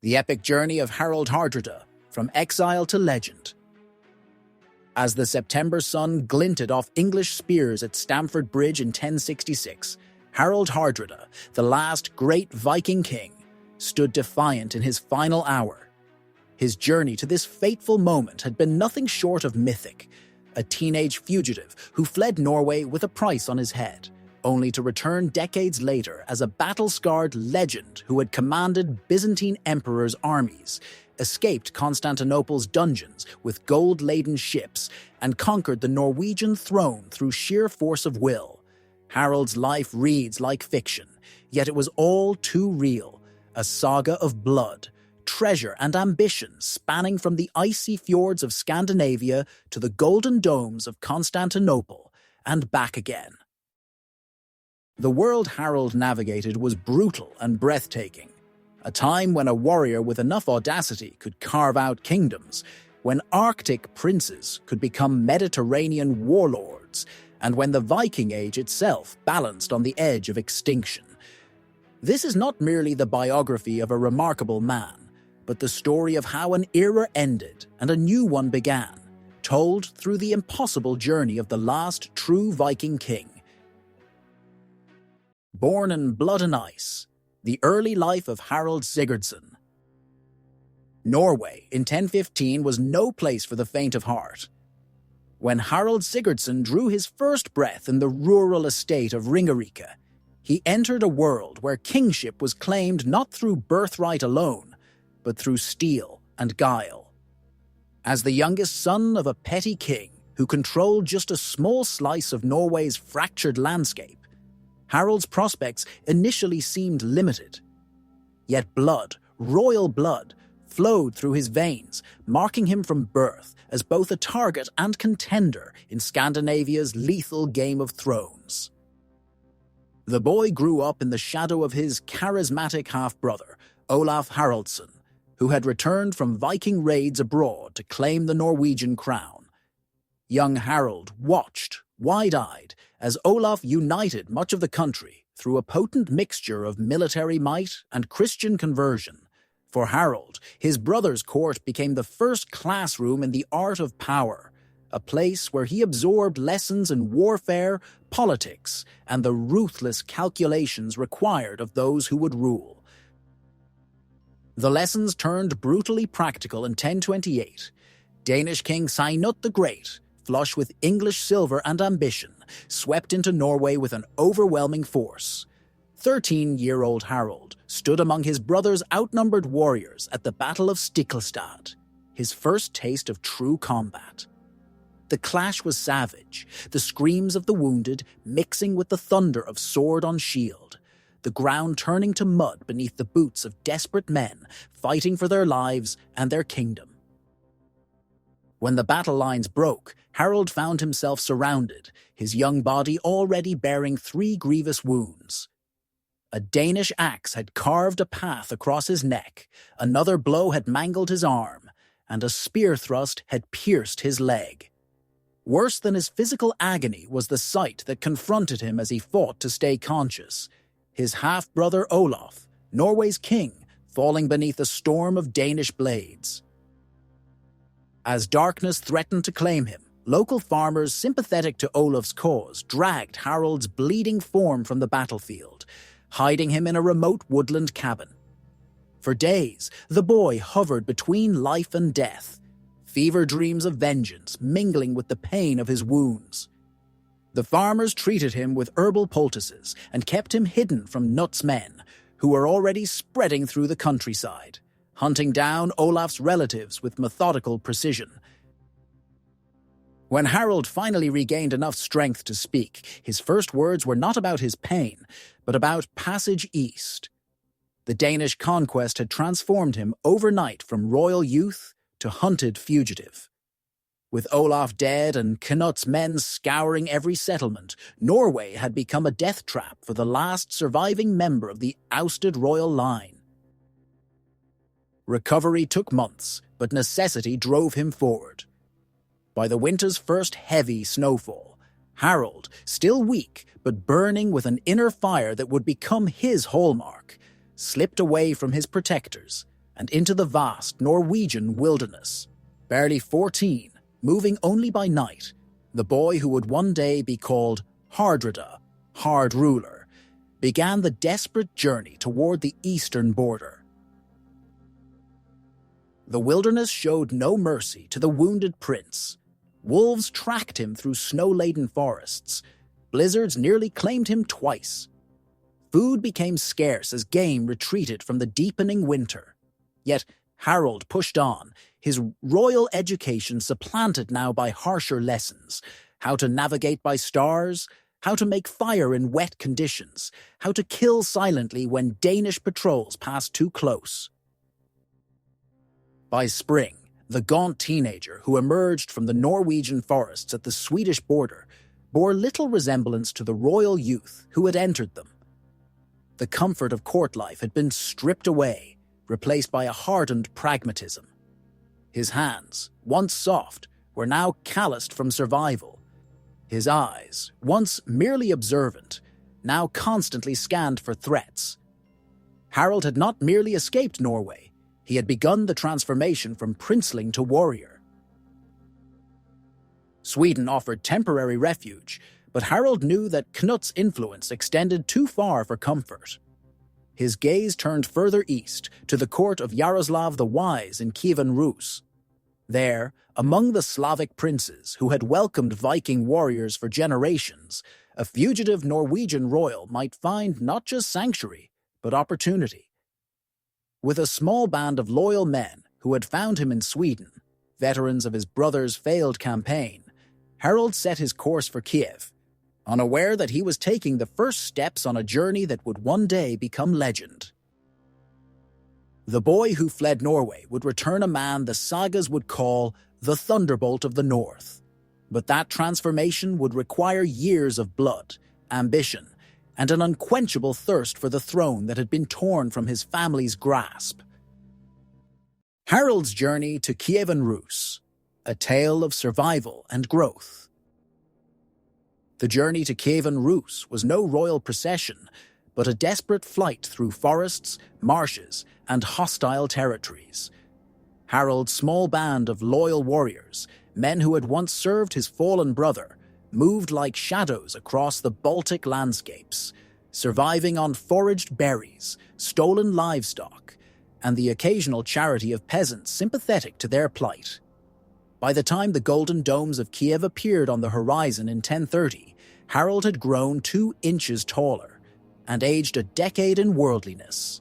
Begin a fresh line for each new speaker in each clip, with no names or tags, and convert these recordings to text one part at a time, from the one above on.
The epic journey of Harald Hardrada, from exile to legend. As the September sun glinted off English spears at Stamford Bridge in 1066, Harald Hardrada, the last great Viking king, stood defiant in his final hour. His journey to this fateful moment had been nothing short of mythic, a teenage fugitive who fled Norway with a price on his head, only to return decades later as a battle-scarred legend who had commanded Byzantine emperors' armies, escaped Constantinople's dungeons with gold-laden ships, and conquered the Norwegian throne through sheer force of will. Harald's life reads like fiction, yet it was all too real, a saga of blood, treasure and ambition spanning from the icy fjords of Scandinavia to the golden domes of Constantinople, and back again. The world Harald navigated was brutal and breathtaking, a time when a warrior with enough audacity could carve out kingdoms, when Arctic princes could become Mediterranean warlords, and when the Viking Age itself balanced on the edge of extinction. This is not merely the biography of a remarkable man, but the story of how an era ended and a new one began, told through the impossible journey of the last true Viking king. Born in blood and ice, the early life of Harald Sigurdsson. Norway in 1015 was no place for the faint of heart. When Harald Sigurdsson drew his first breath in the rural estate of Ringerike, he entered a world where kingship was claimed not through birthright alone, but through steel and guile. As the youngest son of a petty king who controlled just a small slice of Norway's fractured landscape, Harald's prospects initially seemed limited. Yet blood, royal blood, flowed through his veins, marking him from birth as both a target and contender in Scandinavia's lethal Game of Thrones. The boy grew up in the shadow of his charismatic half-brother, Olaf Haraldsson, who had returned from Viking raids abroad to claim the Norwegian crown. Young Harald watched, wide-eyed, as Olaf united much of the country through a potent mixture of military might and Christian conversion. For Harald, his brother's court became the first classroom in the art of power, a place where he absorbed lessons in warfare, politics, and the ruthless calculations required of those who would rule. The lessons turned brutally practical in 1028. Danish King Signut the Great, flush with English silver and ambition, swept into Norway with an overwhelming force. 13-year-old Harald stood among his brother's outnumbered warriors at the Battle of Stiklestad, his first taste of true combat. The clash was savage, the screams of the wounded mixing with the thunder of sword on shield, the ground turning to mud beneath the boots of desperate men fighting for their lives and their kingdom. When the battle lines broke, Harald found himself surrounded, his young body already bearing 3 grievous wounds. A Danish axe had carved a path across his neck, another blow had mangled his arm, and a spear thrust had pierced his leg. Worse than his physical agony was the sight that confronted him as he fought to stay conscious. His half-brother Olaf, Norway's king, falling beneath a storm of Danish blades. As darkness threatened to claim him, local farmers sympathetic to Olaf's cause dragged Harald's bleeding form from the battlefield, hiding him in a remote woodland cabin. For days, the boy hovered between life and death, fever dreams of vengeance mingling with the pain of his wounds. The farmers treated him with herbal poultices and kept him hidden from Knut's men, who were already spreading through the countryside, hunting down Olaf's relatives with methodical precision. When Harald finally regained enough strength to speak, his first words were not about his pain, but about passage east. The Danish conquest had transformed him overnight from royal youth to hunted fugitive. With Olaf dead and Knut's men scouring every settlement, Norway had become a death trap for the last surviving member of the ousted royal line. Recovery took months, but necessity drove him forward. By the winter's first heavy snowfall, Harald, still weak but burning with an inner fire that would become his hallmark, slipped away from his protectors and into the vast Norwegian wilderness. Barely 14, moving only by night, the boy who would one day be called Hardrada, Hard Ruler, began the desperate journey toward the eastern border. The wilderness showed no mercy to the wounded prince. Wolves tracked him through snow-laden forests. Blizzards nearly claimed him twice. Food became scarce as game retreated from the deepening winter. Yet Harald pushed on, his royal education supplanted now by harsher lessons: how to navigate by stars, how to make fire in wet conditions, how to kill silently when Danish patrols passed too close. By spring, the gaunt teenager who emerged from the Norwegian forests at the Swedish border bore little resemblance to the royal youth who had entered them. The comfort of court life had been stripped away, replaced by a hardened pragmatism. His hands, once soft, were now calloused from survival. His eyes, once merely observant, now constantly scanned for threats. Harald had not merely escaped Norway, he had begun the transformation from princeling to warrior. Sweden offered temporary refuge, but Harald knew that Knut's influence extended too far for comfort. His gaze turned further east, to the court of Yaroslav the Wise in Kievan Rus. There, among the Slavic princes who had welcomed Viking warriors for generations, a fugitive Norwegian royal might find not just sanctuary, but opportunity. With a small band of loyal men who had found him in Sweden, veterans of his brother's failed campaign, Harald set his course for Kiev, unaware that he was taking the first steps on a journey that would one day become legend. The boy who fled Norway would return a man the sagas would call the Thunderbolt of the North. But that transformation would require years of blood, ambition, and an unquenchable thirst for the throne that had been torn from his family's grasp. Harald's journey to Kievan Rus, a tale of survival and growth. The journey to Kievan Rus was no royal procession, but a desperate flight through forests, marshes, and hostile territories. Harald's small band of loyal warriors, men who had once served his fallen brother, moved like shadows across the Baltic landscapes, surviving on foraged berries, stolen livestock, and the occasional charity of peasants sympathetic to their plight. By the time the golden domes of Kiev appeared on the horizon in 1030, Harald had grown 2 inches taller and aged a decade in worldliness.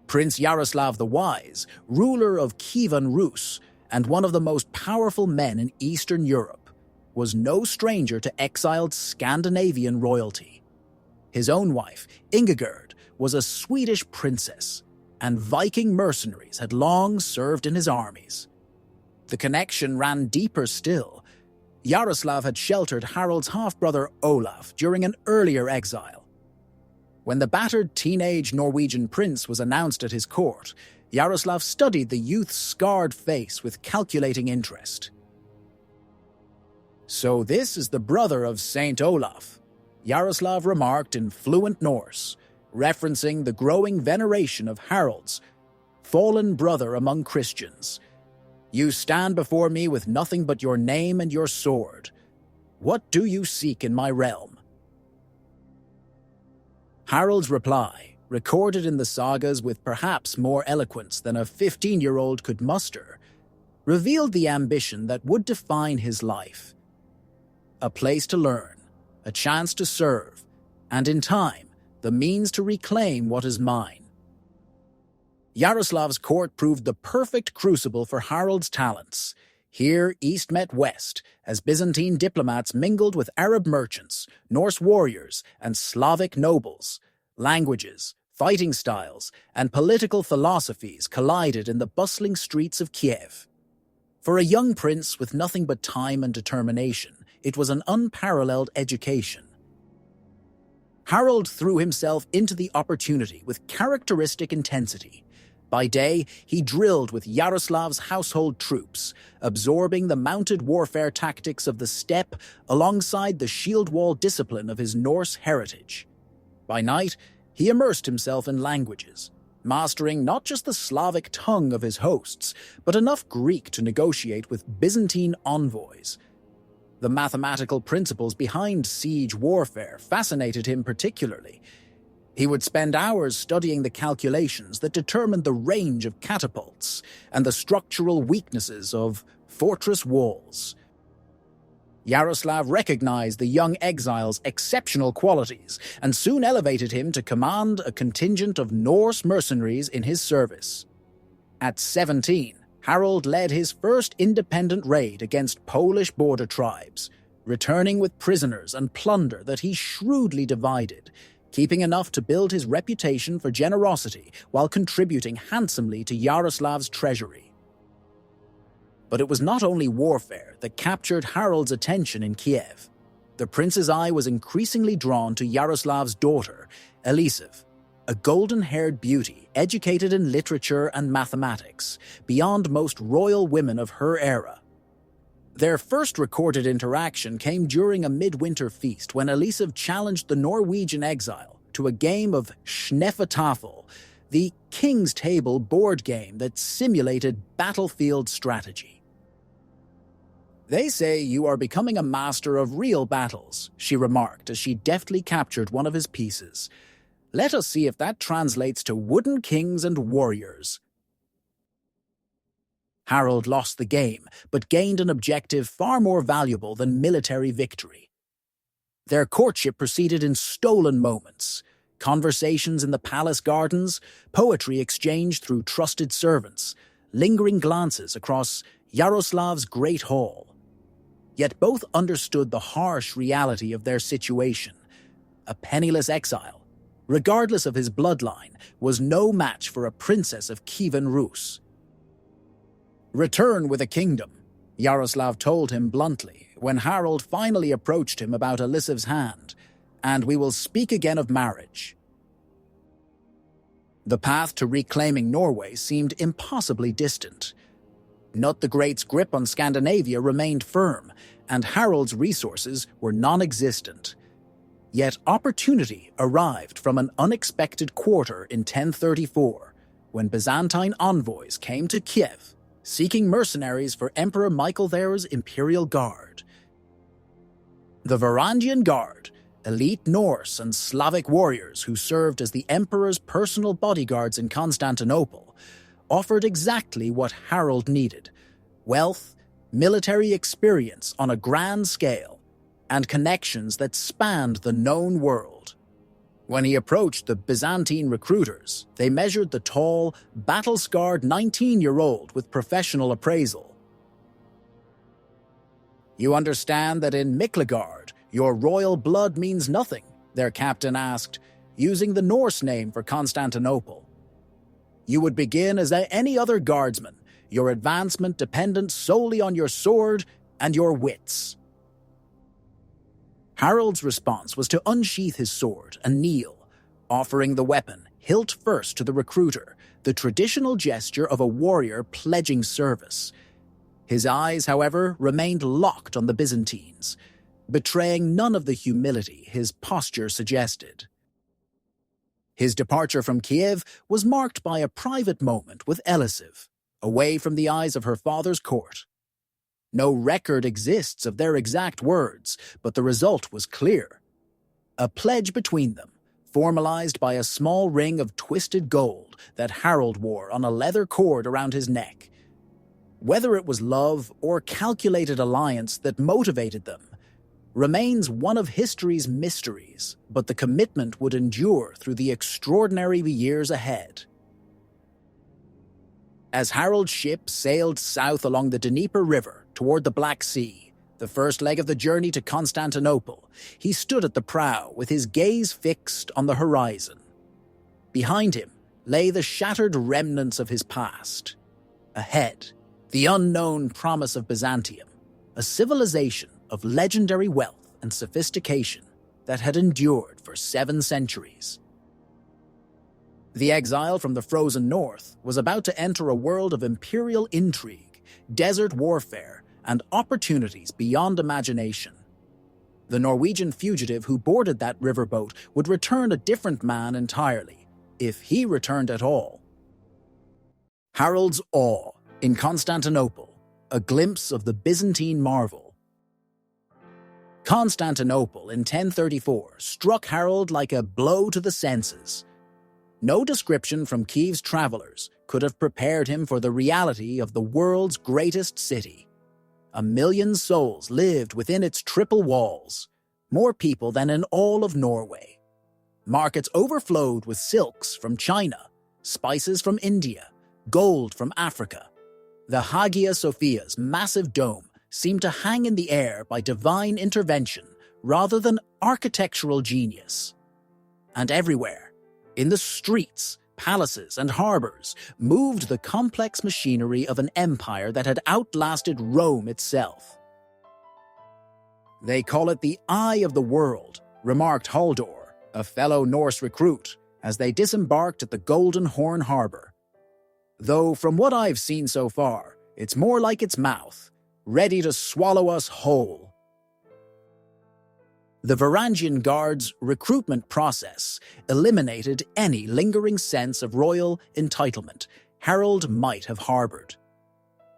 Prince Yaroslav the Wise, ruler of Kievan Rus and one of the most powerful men in Eastern Europe, was no stranger to exiled Scandinavian royalty. His own wife, Ingigerd, was a Swedish princess, and Viking mercenaries had long served in his armies. The connection ran deeper still. Yaroslav had sheltered Harald's half-brother Olaf during an earlier exile. When the battered teenage Norwegian prince was announced at his court, Yaroslav studied the youth's scarred face with calculating interest. "So this is the brother of Saint Olaf," Yaroslav remarked in fluent Norse, referencing the growing veneration of Harald's fallen brother among Christians. "You stand before me with nothing but your name and your sword. What do you seek in my realm?" Harald's reply, recorded in the sagas with perhaps more eloquence than a 15-year-old could muster, revealed the ambition that would define his life. A place to learn, a chance to serve, and in time, the means to reclaim what is mine. Yaroslav's court proved the perfect crucible for Harald's talents. Here, East met West, as Byzantine diplomats mingled with Arab merchants, Norse warriors, and Slavic nobles. Languages, fighting styles, and political philosophies collided in the bustling streets of Kiev. For a young prince with nothing but time and determination, it was an unparalleled education. Harald threw himself into the opportunity with characteristic intensity. By day, he drilled with Yaroslav's household troops, absorbing the mounted warfare tactics of the steppe alongside the shield wall discipline of his Norse heritage. By night, he immersed himself in languages, mastering not just the Slavic tongue of his hosts, but enough Greek to negotiate with Byzantine envoys. The mathematical principles behind siege warfare fascinated him particularly. He would spend hours studying the calculations that determined the range of catapults and the structural weaknesses of fortress walls. Yaroslav recognized the young exile's exceptional qualities and soon elevated him to command a contingent of Norse mercenaries in his service. At 17, Harald led his first independent raid against Polish border tribes, returning with prisoners and plunder that he shrewdly divided, keeping enough to build his reputation for generosity while contributing handsomely to Yaroslav's treasury. But it was not only warfare that captured Harald's attention in Kiev. The prince's eye was increasingly drawn to Yaroslav's daughter, Elisev, a golden-haired beauty educated in literature and mathematics, beyond most royal women of her era. Their first recorded interaction came during a midwinter feast when Elisev challenged the Norwegian exile to a game of Sneffatafel, the King's Table board game that simulated battlefield strategy. "They say you are becoming a master of real battles," she remarked as she deftly captured one of his pieces. "Let us see if that translates to wooden kings and warriors." Harald lost the game, but gained an objective far more valuable than military victory. Their courtship proceeded in stolen moments. Conversations in the palace gardens, poetry exchanged through trusted servants, lingering glances across Yaroslav's great hall. Yet both understood the harsh reality of their situation. A penniless exile, regardless of his bloodline, was no match for a princess of Kievan Rus. "Return with a kingdom," Yaroslav told him bluntly when Harald finally approached him about Elisev's hand, "and we will speak again of marriage." The path to reclaiming Norway seemed impossibly distant. Not the Great's grip on Scandinavia remained firm, and Harald's resources were non-existent. Yet opportunity arrived from an unexpected quarter in 1034, when Byzantine envoys came to Kiev, seeking mercenaries for Emperor Michael their's imperial guard. The Varangian Guard, elite Norse and Slavic warriors who served as the emperor's personal bodyguards in Constantinople, offered exactly what Harald needed: wealth, military experience on a grand scale, and connections that spanned the known world. When he approached the Byzantine recruiters, they measured the tall, battle-scarred 19-year-old with professional appraisal. "You understand that in Miklagard, your royal blood means nothing?" their captain asked, using the Norse name for Constantinople. "You would begin as any other guardsman, your advancement dependent solely on your sword and your wits." Harald's response was to unsheath his sword and kneel, offering the weapon hilt first to the recruiter, the traditional gesture of a warrior pledging service. His eyes, however, remained locked on the Byzantines, betraying none of the humility his posture suggested. His departure from Kiev was marked by a private moment with Elisev, away from the eyes of her father's court. No record exists of their exact words, but the result was clear. A pledge between them, formalized by a small ring of twisted gold that Harald wore on a leather cord around his neck. Whether it was love or calculated alliance that motivated them remains one of history's mysteries, but the commitment would endure through the extraordinary years ahead. As Harald's ship sailed south along the Dnieper River toward the Black Sea, the first leg of the journey to Constantinople, he stood at the prow with his gaze fixed on the horizon. Behind him lay the shattered remnants of his past. Ahead, the unknown promise of Byzantium, a civilization of legendary wealth and sophistication that had endured for 7 centuries. The exile from the frozen north was about to enter a world of imperial intrigue, desert warfare, and opportunities beyond imagination. The Norwegian fugitive who boarded that riverboat would return a different man entirely, if he returned at all. Harold's Awe in Constantinople, a glimpse of the Byzantine marvel. Constantinople in 1034 struck Harold like a blow to the senses. No description from Kiev's travelers could have prepared him for the reality of the world's greatest city. 1 million souls lived within its triple walls, more people than in all of Norway. Markets overflowed with silks from China, spices from India, gold from Africa. The Hagia Sophia's massive dome seemed to hang in the air by divine intervention rather than architectural genius. And everywhere, in the streets, palaces, and harbors, moved the complex machinery of an empire that had outlasted Rome itself. "They call it the Eye of the World," remarked Halldor, a fellow Norse recruit, as they disembarked at the Golden Horn Harbor. "Though from what I've seen so far, it's more like its mouth, ready to swallow us whole." The Varangian Guard's recruitment process eliminated any lingering sense of royal entitlement Harold might have harbored.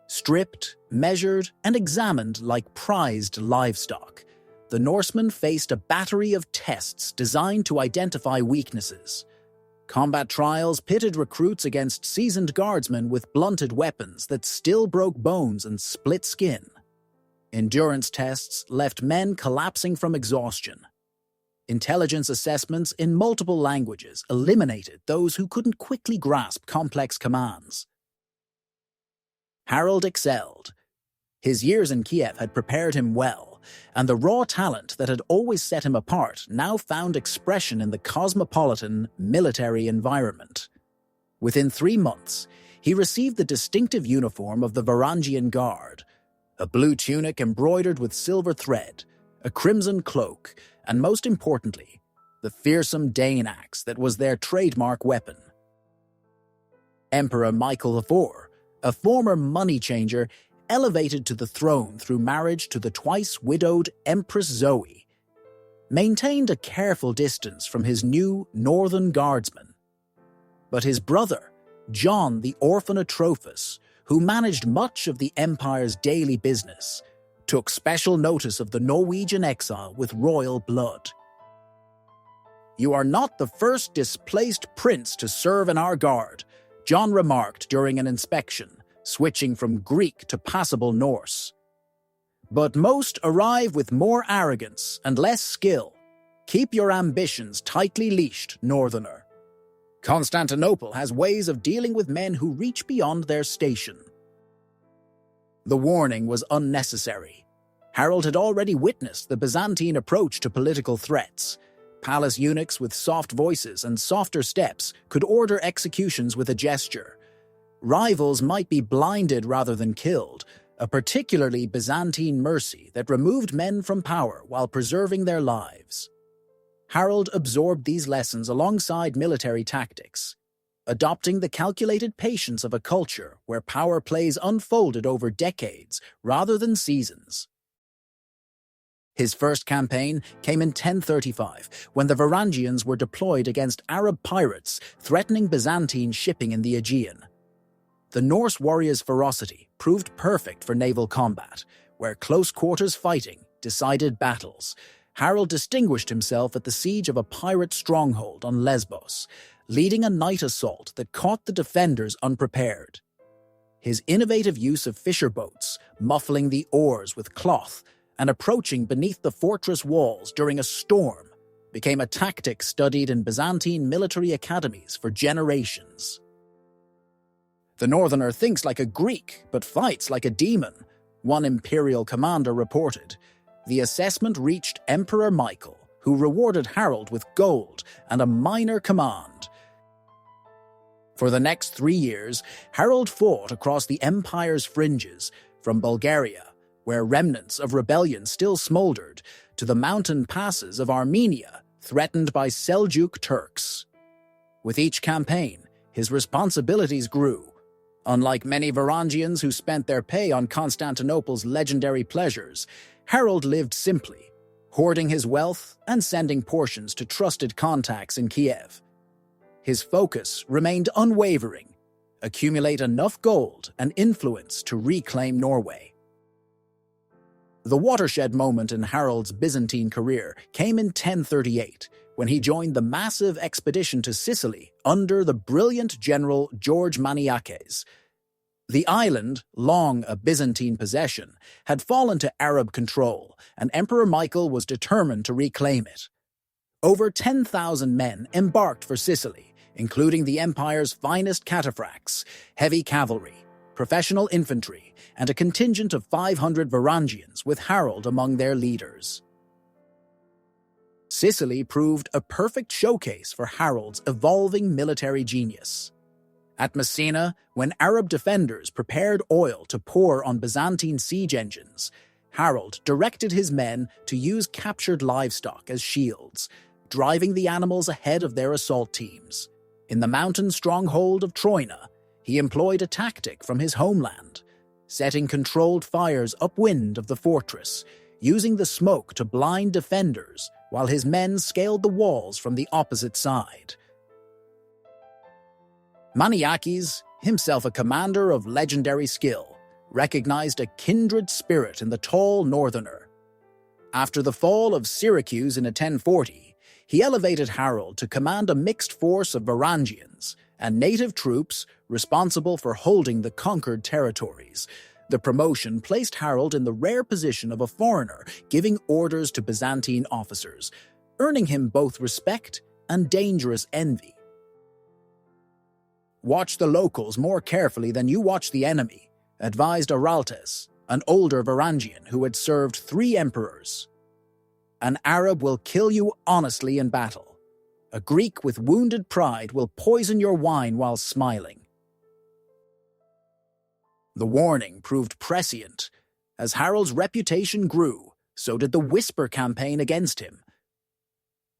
Stripped, measured, and examined like prized livestock, the Norsemen faced a battery of tests designed to identify weaknesses. Combat trials pitted recruits against seasoned guardsmen with blunted weapons that still broke bones and split skin. Endurance tests left men collapsing from exhaustion. Intelligence assessments in multiple languages eliminated those who couldn't quickly grasp complex commands. Harold excelled. His years in Kiev had prepared him well, and the raw talent that had always set him apart now found expression in the cosmopolitan military environment. Within 3 months, he received the distinctive uniform of the Varangian Guard, a blue tunic embroidered with silver thread, a crimson cloak, and most importantly, the fearsome Dane axe that was their trademark weapon. Emperor Michael IV, a former money changer, elevated to the throne through marriage to the twice-widowed Empress Zoe, maintained a careful distance from his new northern guardsmen. But his brother, John the Orphan Atropos, who managed much of the empire's daily business, took special notice of the Norwegian exile with royal blood. "You are not the first displaced prince to serve in our guard," John remarked during an inspection, switching from Greek to passable Norse. "But most arrive with more arrogance and less skill. Keep your ambitions tightly leashed, Northerner. Constantinople has ways of dealing with men who reach beyond their station." The warning was unnecessary. Harold had already witnessed the Byzantine approach to political threats. Palace eunuchs with soft voices and softer steps could order executions with a gesture. Rivals might be blinded rather than killed, a particularly Byzantine mercy that removed men from power while preserving their lives. Harold absorbed these lessons alongside military tactics, adopting the calculated patience of a culture where power plays unfolded over decades rather than seasons. His first campaign came in 1035, when the Varangians were deployed against Arab pirates threatening Byzantine shipping in the Aegean. The Norse warriors' ferocity proved perfect for naval combat, where close-quarters fighting decided battles. Harold distinguished himself at the siege of a pirate stronghold on Lesbos, leading a night assault that caught the defenders unprepared. His innovative use of fisher boats, muffling the oars with cloth, and approaching beneath the fortress walls during a storm became a tactic studied in Byzantine military academies for generations. "The Northerner thinks like a Greek, but fights like a demon," one imperial commander reported. The assessment reached Emperor Michael, who rewarded Harold with gold and a minor command. For the next 3 years, Harold fought across the empire's fringes, from Bulgaria, where remnants of rebellion still smoldered, to the mountain passes of Armenia, threatened by Seljuk Turks. With each campaign, his responsibilities grew. Unlike many Varangians who spent their pay on Constantinople's legendary pleasures, Harold lived simply, hoarding his wealth and sending portions to trusted contacts in Kiev. His focus remained unwavering, accumulate enough gold and influence to reclaim Norway. The watershed moment in Harald's Byzantine career came in 1038, when he joined the massive expedition to Sicily under the brilliant general George Maniakes. The island, long a Byzantine possession, had fallen to Arab control, and Emperor Michael was determined to reclaim it. Over 10,000 men embarked for Sicily, including the empire's finest cataphracts, heavy cavalry, professional infantry, and a contingent of 500 Varangians with Harald among their leaders. Sicily proved a perfect showcase for Harald's evolving military genius. At Messina, when Arab defenders prepared oil to pour on Byzantine siege engines, Harald directed his men to use captured livestock as shields, driving the animals ahead of their assault teams. In the mountain stronghold of Troina, he employed a tactic from his homeland, setting controlled fires upwind of the fortress, using the smoke to blind defenders while his men scaled the walls from the opposite side. Maniakes, himself a commander of legendary skill, recognized a kindred spirit in the tall northerner. After the fall of Syracuse in 1040, he elevated Harald to command a mixed force of Varangians and native troops responsible for holding the conquered territories. The promotion placed Harald in the rare position of a foreigner giving orders to Byzantine officers, earning him both respect and dangerous envy. "Watch the locals more carefully than you watch the enemy," advised Hardradas, an older Varangian who had served 3 emperors. "An Arab will kill you honestly in battle. A Greek with wounded pride will poison your wine while smiling." The warning proved prescient. As Harald's reputation grew, so did the whisper campaign against him.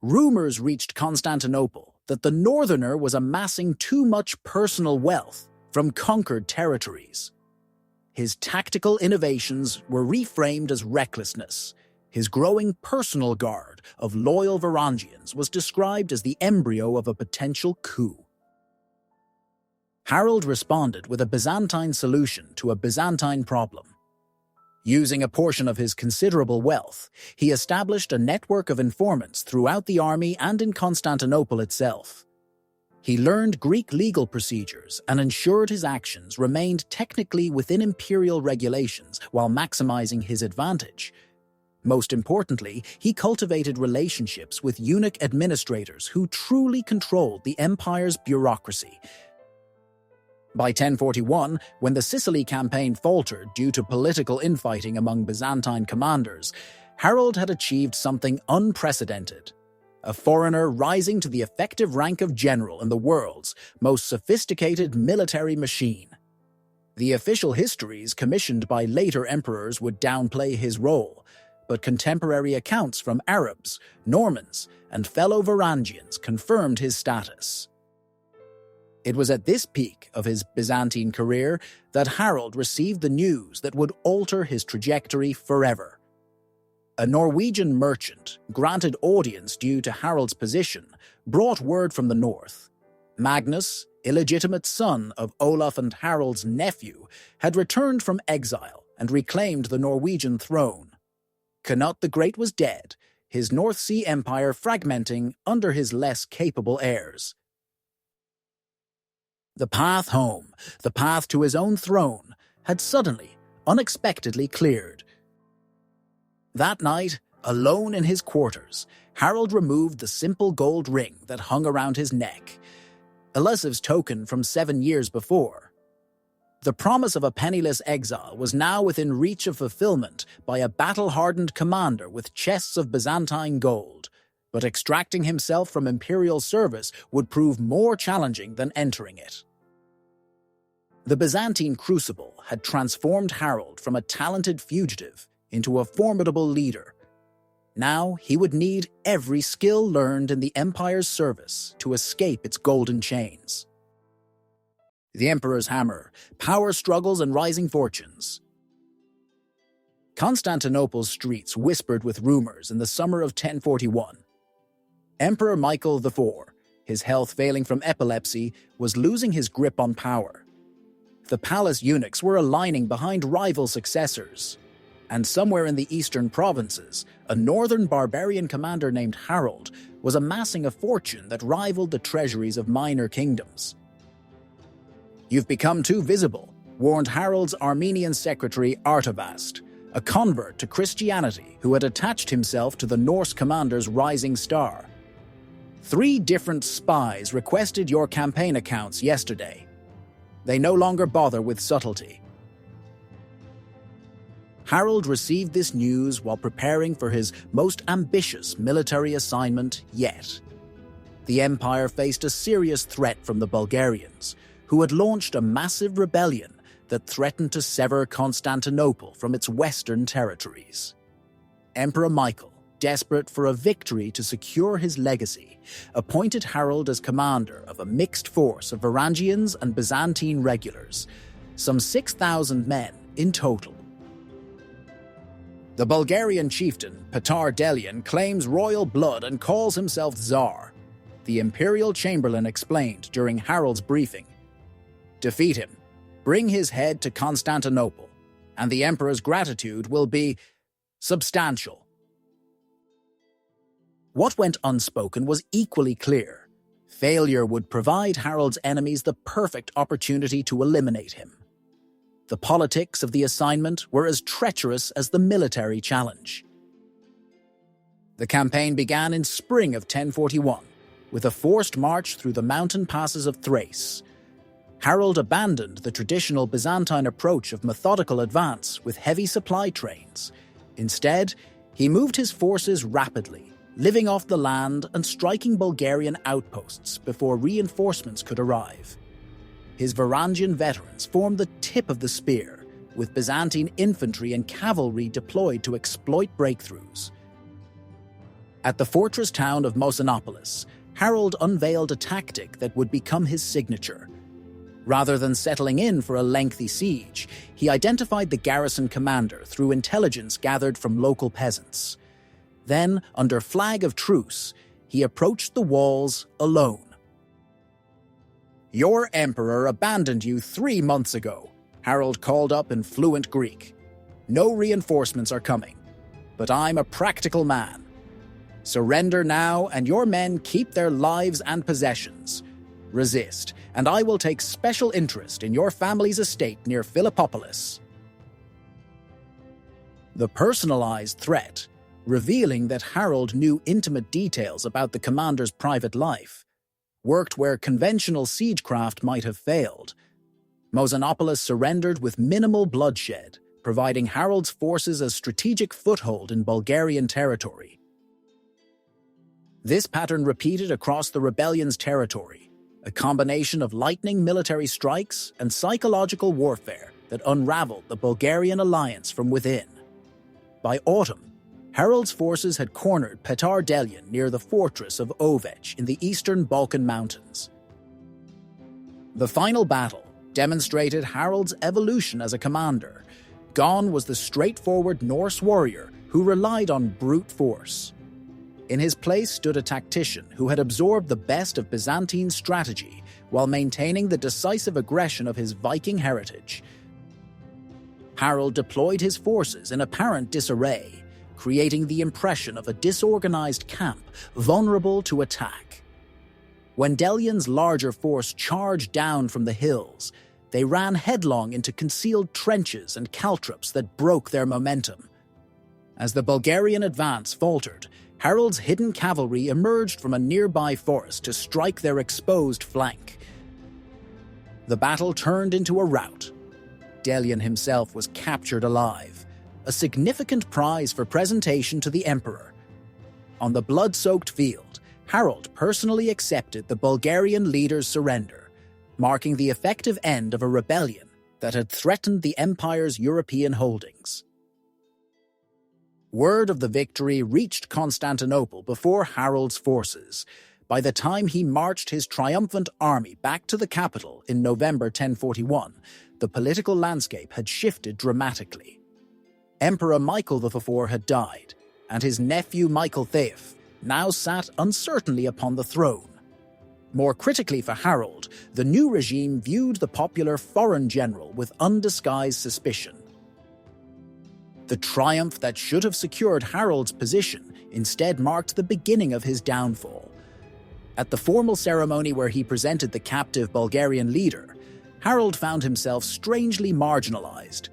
Rumors reached Constantinople that the northerner was amassing too much personal wealth from conquered territories. His tactical innovations were reframed as recklessness. His growing personal guard of loyal Varangians was described as the embryo of a potential coup. Harald responded with a Byzantine solution to a Byzantine problem. Using a portion of his considerable wealth, he established a network of informants throughout the army and in Constantinople itself. He learned Greek legal procedures and ensured his actions remained technically within imperial regulations while maximizing his advantage. Most importantly, he cultivated relationships with eunuch administrators who truly controlled the empire's bureaucracy. By 1041, when the Sicily campaign faltered due to political infighting among Byzantine commanders, Harald had achieved something unprecedented. A foreigner rising to the effective rank of general in the world's most sophisticated military machine. The official histories commissioned by later emperors would downplay his role, but contemporary accounts from Arabs, Normans, and fellow Varangians confirmed his status. It was at this peak of his Byzantine career that Harald received the news that would alter his trajectory forever. A Norwegian merchant, granted audience due to Harald's position, brought word from the north. Magnus, illegitimate son of Olaf and Harald's nephew, had returned from exile and reclaimed the Norwegian throne. Canute the Great was dead, his North Sea empire fragmenting under his less capable heirs. The path home, the path to his own throne, had suddenly, unexpectedly cleared. That night, alone in his quarters, Harald removed the simple gold ring that hung around his neck, Elisev's token from 7 years before. The promise of a penniless exile was now within reach of fulfillment by a battle-hardened commander with chests of Byzantine gold, but extracting himself from imperial service would prove more challenging than entering it. The Byzantine crucible had transformed Harald from a talented fugitive into a formidable leader. Now he would need every skill learned in the empire's service to escape its golden chains. The Emperor's Hammer, Power Struggles and Rising Fortunes. Constantinople's streets whispered with rumors in the summer of 1041. Emperor Michael IV, his health failing from epilepsy, was losing his grip on power. The palace eunuchs were aligning behind rival successors. And somewhere in the eastern provinces, a northern barbarian commander named Harald was amassing a fortune that rivaled the treasuries of minor kingdoms. "You've become too visible," warned Harald's Armenian secretary Artavast, a convert to Christianity who had attached himself to the Norse commander's rising star. "3 different spies requested your campaign accounts yesterday. They no longer bother with subtlety." Harald received this news while preparing for his most ambitious military assignment yet. The empire faced a serious threat from the Bulgarians, who had launched a massive rebellion that threatened to sever Constantinople from its western territories. Emperor Michael, desperate for a victory to secure his legacy, appointed Harald as commander of a mixed force of Varangians and Byzantine regulars, some 6,000 men in total. The Bulgarian chieftain, Petar Delian, claims royal blood and calls himself Tsar, the imperial chamberlain explained during Harald's briefing. "Defeat him, bring his head to Constantinople, and the emperor's gratitude will be substantial." What went unspoken was equally clear. Failure would provide Harald's enemies the perfect opportunity to eliminate him. The politics of the assignment were as treacherous as the military challenge. The campaign began in spring of 1041, with a forced march through the mountain passes of Thrace. Harald abandoned the traditional Byzantine approach of methodical advance with heavy supply trains. Instead, he moved his forces rapidly, living off the land and striking Bulgarian outposts before reinforcements could arrive. His Varangian veterans formed the tip of the spear, with Byzantine infantry and cavalry deployed to exploit breakthroughs. At the fortress town of Mosinopolis, Harald unveiled a tactic that would become his signature. Rather than settling in for a lengthy siege, he identified the garrison commander through intelligence gathered from local peasants. Then, under flag of truce, he approached the walls alone. "Your emperor abandoned you 3 months ago," Harald called up in fluent Greek. "No reinforcements are coming, but I'm a practical man. Surrender now, and your men keep their lives and possessions. Resist, and I will take special interest in your family's estate near Philippopolis." The personalized threat, revealing that Harald knew intimate details about the commander's private life, worked where conventional siegecraft might have failed. Mosinopolis surrendered with minimal bloodshed, providing Harald's forces a strategic foothold in Bulgarian territory. This pattern repeated across the rebellion's territory, a combination of lightning military strikes and psychological warfare that unraveled the Bulgarian alliance from within. By autumn, Harald's forces had cornered Petar Delian near the fortress of Ovech in the eastern Balkan mountains. The final battle demonstrated Harald's evolution as a commander. Gone was the straightforward Norse warrior who relied on brute force. In his place stood a tactician who had absorbed the best of Byzantine strategy while maintaining the decisive aggression of his Viking heritage. Harald deployed his forces in apparent disarray, creating the impression of a disorganized camp vulnerable to attack. When Delian's larger force charged down from the hills, they ran headlong into concealed trenches and caltrops that broke their momentum. As the Bulgarian advance faltered, Harald's hidden cavalry emerged from a nearby forest to strike their exposed flank. The battle turned into a rout. Delian himself was captured alive, a significant prize for presentation to the emperor. On the blood-soaked field, Harald personally accepted the Bulgarian leader's surrender, marking the effective end of a rebellion that had threatened the empire's European holdings. Word of the victory reached Constantinople before Harald's forces. By the time he marched his triumphant army back to the capital in November 1041, the political landscape had shifted dramatically. Emperor Michael IV had died, and his nephew Michael Theif now sat uncertainly upon the throne. More critically for Harold, the new regime viewed the popular foreign general with undisguised suspicion. The triumph that should have secured Harold's position instead marked the beginning of his downfall. At the formal ceremony where he presented the captive Bulgarian leader, Harald found himself strangely marginalized.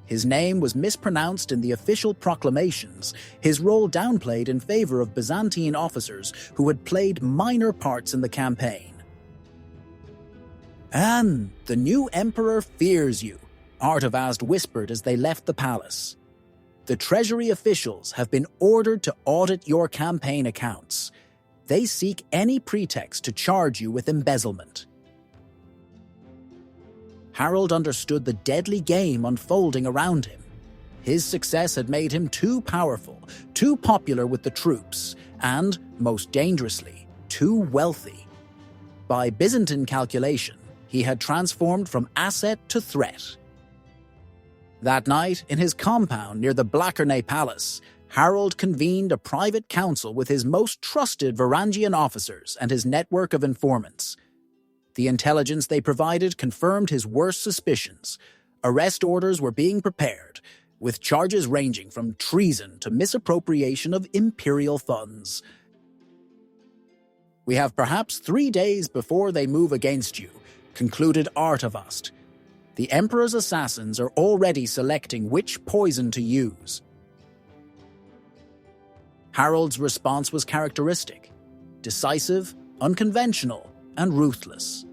His name was mispronounced in the official proclamations, his role downplayed in favor of Byzantine officers who had played minor parts in the campaign. "And the new emperor fears you," Hardradas whispered as they left the palace. "The treasury officials have been ordered to audit your campaign accounts. They seek any pretext to charge you with embezzlement." Harald understood the deadly game unfolding around him. His success had made him too powerful, too popular with the troops, and, most dangerously, too wealthy. By Byzantine calculation, he had transformed from asset to threat. That night, in his compound near the Blackernay Palace, Harald convened a private council with his most trusted Varangian officers and his network of informants. The intelligence they provided confirmed his worst suspicions. Arrest orders were being prepared, with charges ranging from treason to misappropriation of imperial funds. "We have perhaps 3 days before they move against you," concluded Hardradas. "The Emperor's assassins are already selecting which poison to use." Harold's response was characteristic: decisive, unconventional, and ruthless.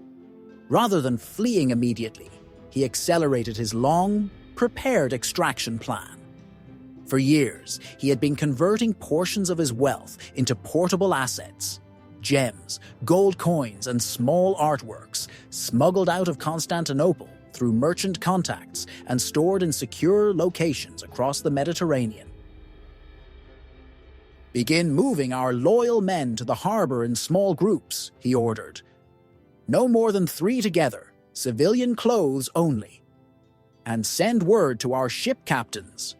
Rather than fleeing immediately, he accelerated his long, prepared extraction plan. For years, he had been converting portions of his wealth into portable assets: gems, gold coins, and small artworks, smuggled out of Constantinople through merchant contacts and stored in secure locations across the Mediterranean. "Begin moving our loyal men to the harbor in small groups," he ordered. "No more than 3 together, civilian clothes only. And send word to our ship captains.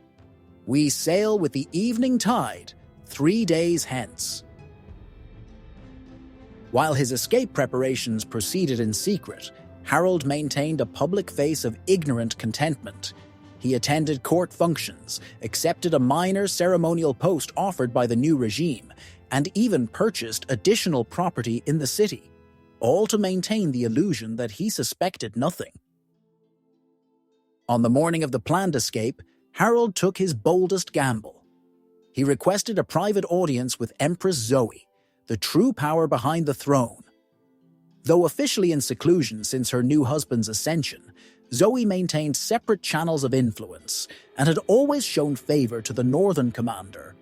We sail with the evening tide 3 days hence." While his escape preparations proceeded in secret, Harald maintained a public face of ignorant contentment. He attended court functions, accepted a minor ceremonial post offered by the new regime, and even purchased additional property in the city, all to maintain the illusion that he suspected nothing. On the morning of the planned escape, Harald took his boldest gamble. He requested a private audience with Empress Zoe, the true power behind the throne. Though officially in seclusion since her new husband's ascension, Zoe maintained separate channels of influence and had always shown favor to the northern commander.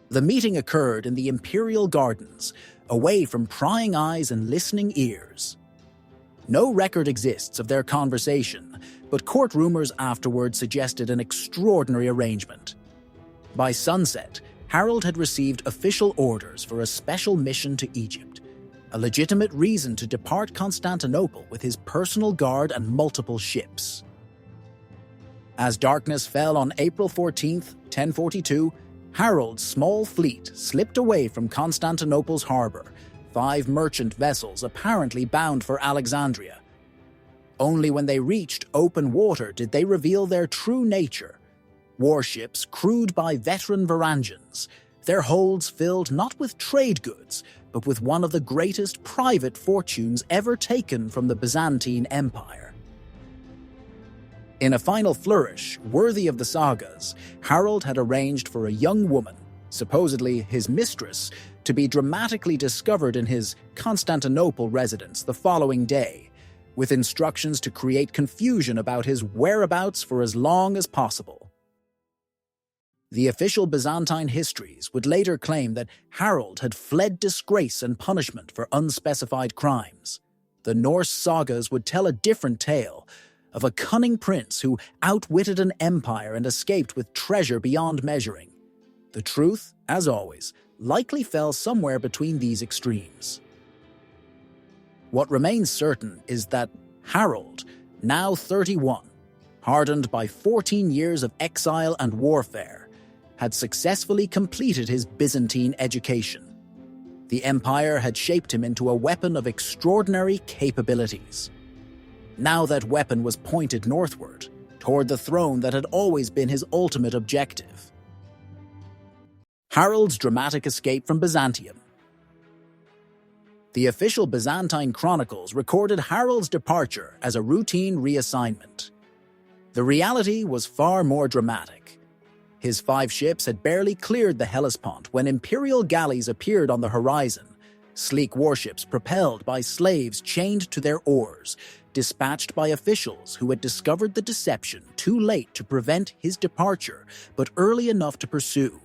The meeting occurred in the imperial gardens, away from prying eyes and listening ears. No record exists of their conversation, but court rumors afterward suggested an extraordinary arrangement. By sunset, Harald had received official orders for a special mission to Egypt, a legitimate reason to depart Constantinople with his personal guard and multiple ships. As darkness fell on April 14, 1042, Harold's small fleet slipped away from Constantinople's harbor, 5 merchant vessels apparently bound for Alexandria. Only when they reached open water did they reveal their true nature: warships crewed by veteran Varangians, their holds filled not with trade goods, but with one of the greatest private fortunes ever taken from the Byzantine Empire. In a final flourish worthy of the sagas, Harald had arranged for a young woman, supposedly his mistress, to be dramatically discovered in his Constantinople residence the following day, with instructions to create confusion about his whereabouts for as long as possible. The official Byzantine histories would later claim that Harald had fled disgrace and punishment for unspecified crimes. The Norse sagas would tell a different tale, of a cunning prince who outwitted an empire and escaped with treasure beyond measuring. The truth, as always, likely fell somewhere between these extremes. What remains certain is that Harald, now 31, hardened by 14 years of exile and warfare, had successfully completed his Byzantine education. The empire had shaped him into a weapon of extraordinary capabilities. Now that weapon was pointed northward, toward the throne that had always been his ultimate objective. Harold's dramatic escape from Byzantium. The official Byzantine chronicles recorded Harold's departure as a routine reassignment. The reality was far more dramatic. His 5 ships had barely cleared the Hellespont when imperial galleys appeared on the horizon, sleek warships propelled by slaves chained to their oars, dispatched by officials who had discovered the deception too late to prevent his departure, but early enough to pursue.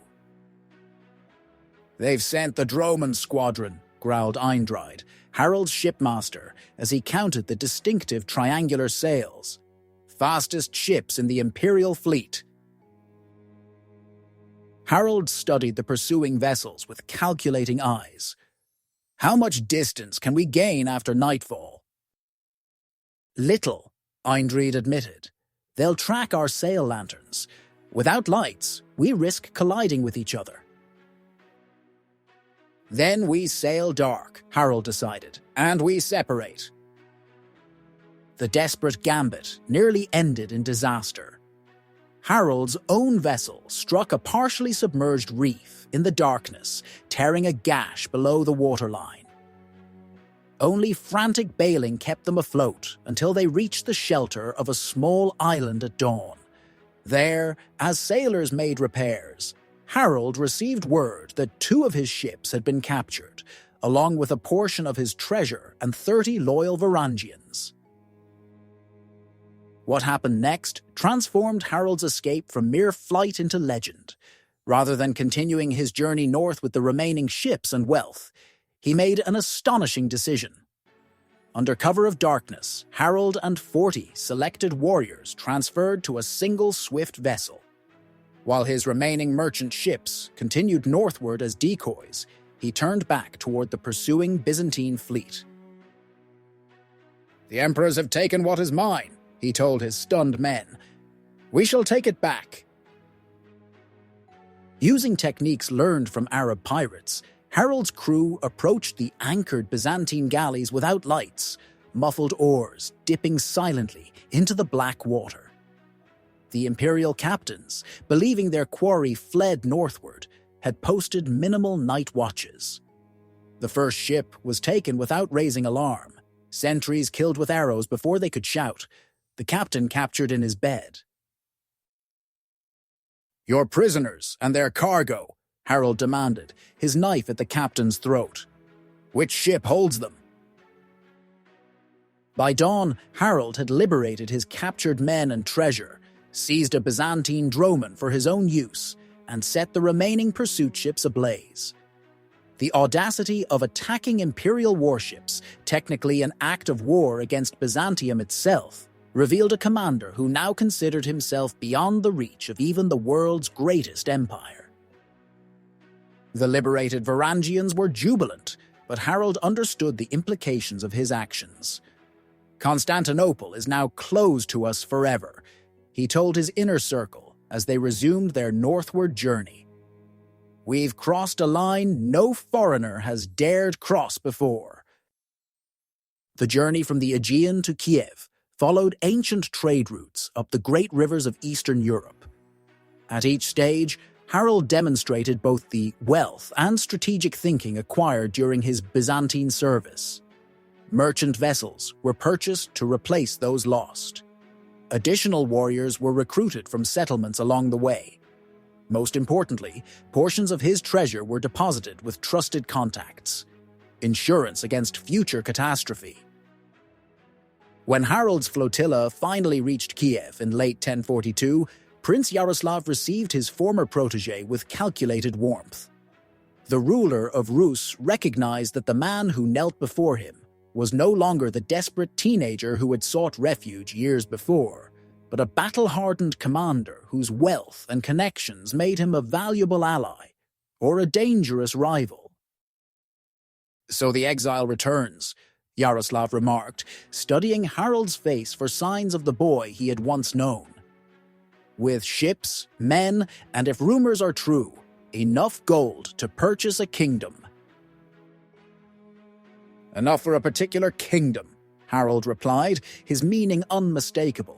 "They've sent the Droman squadron," growled Eindride, Harold's shipmaster, as he counted the distinctive triangular sails. "Fastest ships in the imperial fleet." Harold studied the pursuing vessels with calculating eyes. "How much distance can we gain after nightfall?" "Little," Eindride admitted. "They'll track our sail lanterns. Without lights, we risk colliding with each other." "Then we sail dark," Harold decided, "and we separate." The desperate gambit nearly ended in disaster. Harold's own vessel struck a partially submerged reef in the darkness, tearing a gash below the waterline. Only frantic bailing kept them afloat until they reached the shelter of a small island at dawn. There, as sailors made repairs, Harold received word that 2 of his ships had been captured, along with a portion of his treasure and 30 loyal Varangians. What happened next transformed Harold's escape from mere flight into legend. Rather than continuing his journey north with the remaining ships and wealth, he made an astonishing decision. Under cover of darkness, Harold and 40 selected warriors transferred to a single swift vessel. While his remaining merchant ships continued northward as decoys, he turned back toward the pursuing Byzantine fleet. "The emperors have taken what is mine," he told his stunned men. "We shall take it back." Using techniques learned from Arab pirates, Harold's crew approached the anchored Byzantine galleys without lights, muffled oars dipping silently into the black water. The imperial captains, believing their quarry fled northward, had posted minimal night watches. The first ship was taken without raising alarm, sentries killed with arrows before they could shout, the captain captured in his bed. "Your prisoners and their cargo," Harold demanded, his knife at the captain's throat. "Which ship holds them?" By dawn, Harold had liberated his captured men and treasure, seized a Byzantine droman for his own use, and set the remaining pursuit ships ablaze. The audacity of attacking imperial warships, technically an act of war against Byzantium itself, revealed a commander who now considered himself beyond the reach of even the world's greatest empire. The liberated Varangians were jubilant, but Harold understood the implications of his actions. "Constantinople is now closed to us forever," he told his inner circle as they resumed their northward journey. "We've crossed a line no foreigner has dared cross before." The journey from the Aegean to Kiev followed ancient trade routes up the great rivers of Eastern Europe. At each stage, Harold demonstrated both the wealth and strategic thinking acquired during his Byzantine service. Merchant vessels were purchased to replace those lost. Additional warriors were recruited from settlements along the way. Most importantly, portions of his treasure were deposited with trusted contacts. Insurance against future catastrophe. When Harold's flotilla finally reached Kiev in late 1042, Prince Yaroslav received his former protege with calculated warmth. The ruler of Rus recognized that the man who knelt before him was no longer the desperate teenager who had sought refuge years before, but a battle-hardened commander whose wealth and connections made him a valuable ally, or a dangerous rival. "So the exile returns," Yaroslav remarked, studying Harold's face for signs of the boy he had once known. "With ships, men, and if rumors are true, enough gold to purchase a kingdom." "Enough for a particular kingdom," Harald replied, his meaning unmistakable.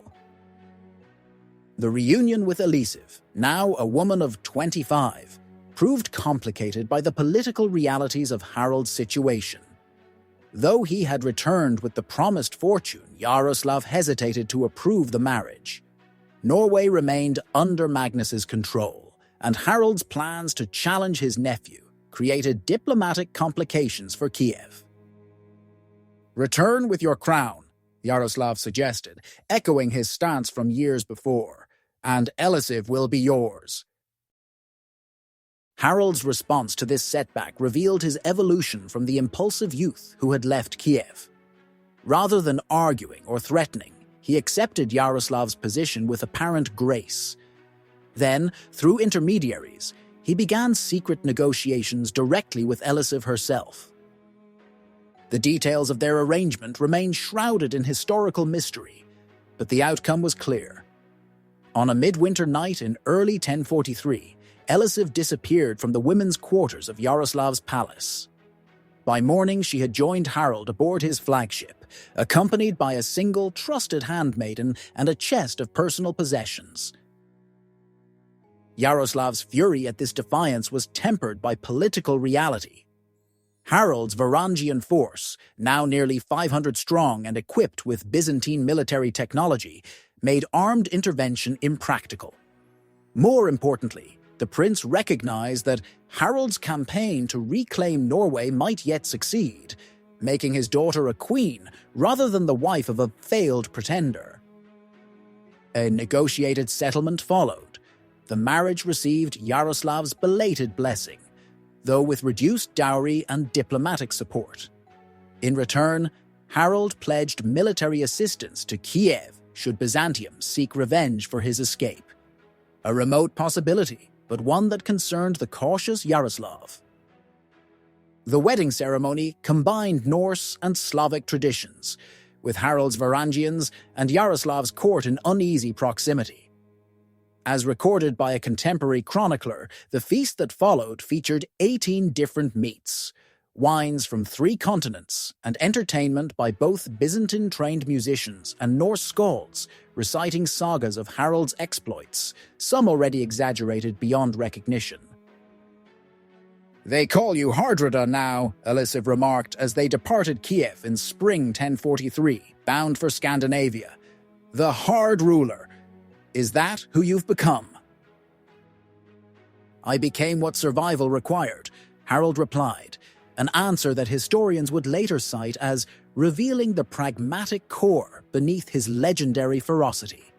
The reunion with Elisive, now a woman of 25, proved complicated by the political realities of Harald's situation. Though he had returned with the promised fortune, Yaroslav hesitated to approve the marriage. Norway remained under Magnus's control, and Harald's plans to challenge his nephew created diplomatic complications for Kiev. "Return with your crown," Yaroslav suggested, echoing his stance from years before, "and Elisive will be yours." Harald's response to this setback revealed his evolution from the impulsive youth who had left Kiev. Rather than arguing or threatening, he accepted Yaroslav's position with apparent grace. Then, through intermediaries, he began secret negotiations directly with Elisive herself. The details of their arrangement remain shrouded in historical mystery, but the outcome was clear. On a midwinter night in early 1043, Elisive disappeared from the women's quarters of Yaroslav's palace. By morning, she had joined Harald aboard his flagship, accompanied by a single trusted handmaiden and a chest of personal possessions. Yaroslav's fury at this defiance was tempered by political reality. Harald's Varangian force, now nearly 500 strong and equipped with Byzantine military technology, made armed intervention impractical. More importantly, the prince recognized that Harald's campaign to reclaim Norway might yet succeed, making his daughter a queen rather than the wife of a failed pretender. A negotiated settlement followed. The marriage received Yaroslav's belated blessing, though with reduced dowry and diplomatic support. In return, Harald pledged military assistance to Kiev should Byzantium seek revenge for his escape. A remote possibility, but one that concerned the cautious Yaroslav. The wedding ceremony combined Norse and Slavic traditions, with Harald's Varangians and Yaroslav's court in uneasy proximity. As recorded by a contemporary chronicler, the feast that followed featured 18 different meats, wines from 3 continents, and entertainment by both Byzantine-trained musicians and Norse skalds, reciting sagas of Harald's exploits, some already exaggerated beyond recognition. "They call you Hardrada now," Elisive remarked as they departed Kiev in spring 1043, bound for Scandinavia. "The Hard Ruler. Is that who you've become?" "I became what survival required," Harald replied, an answer that historians would later cite as revealing the pragmatic core beneath his legendary ferocity.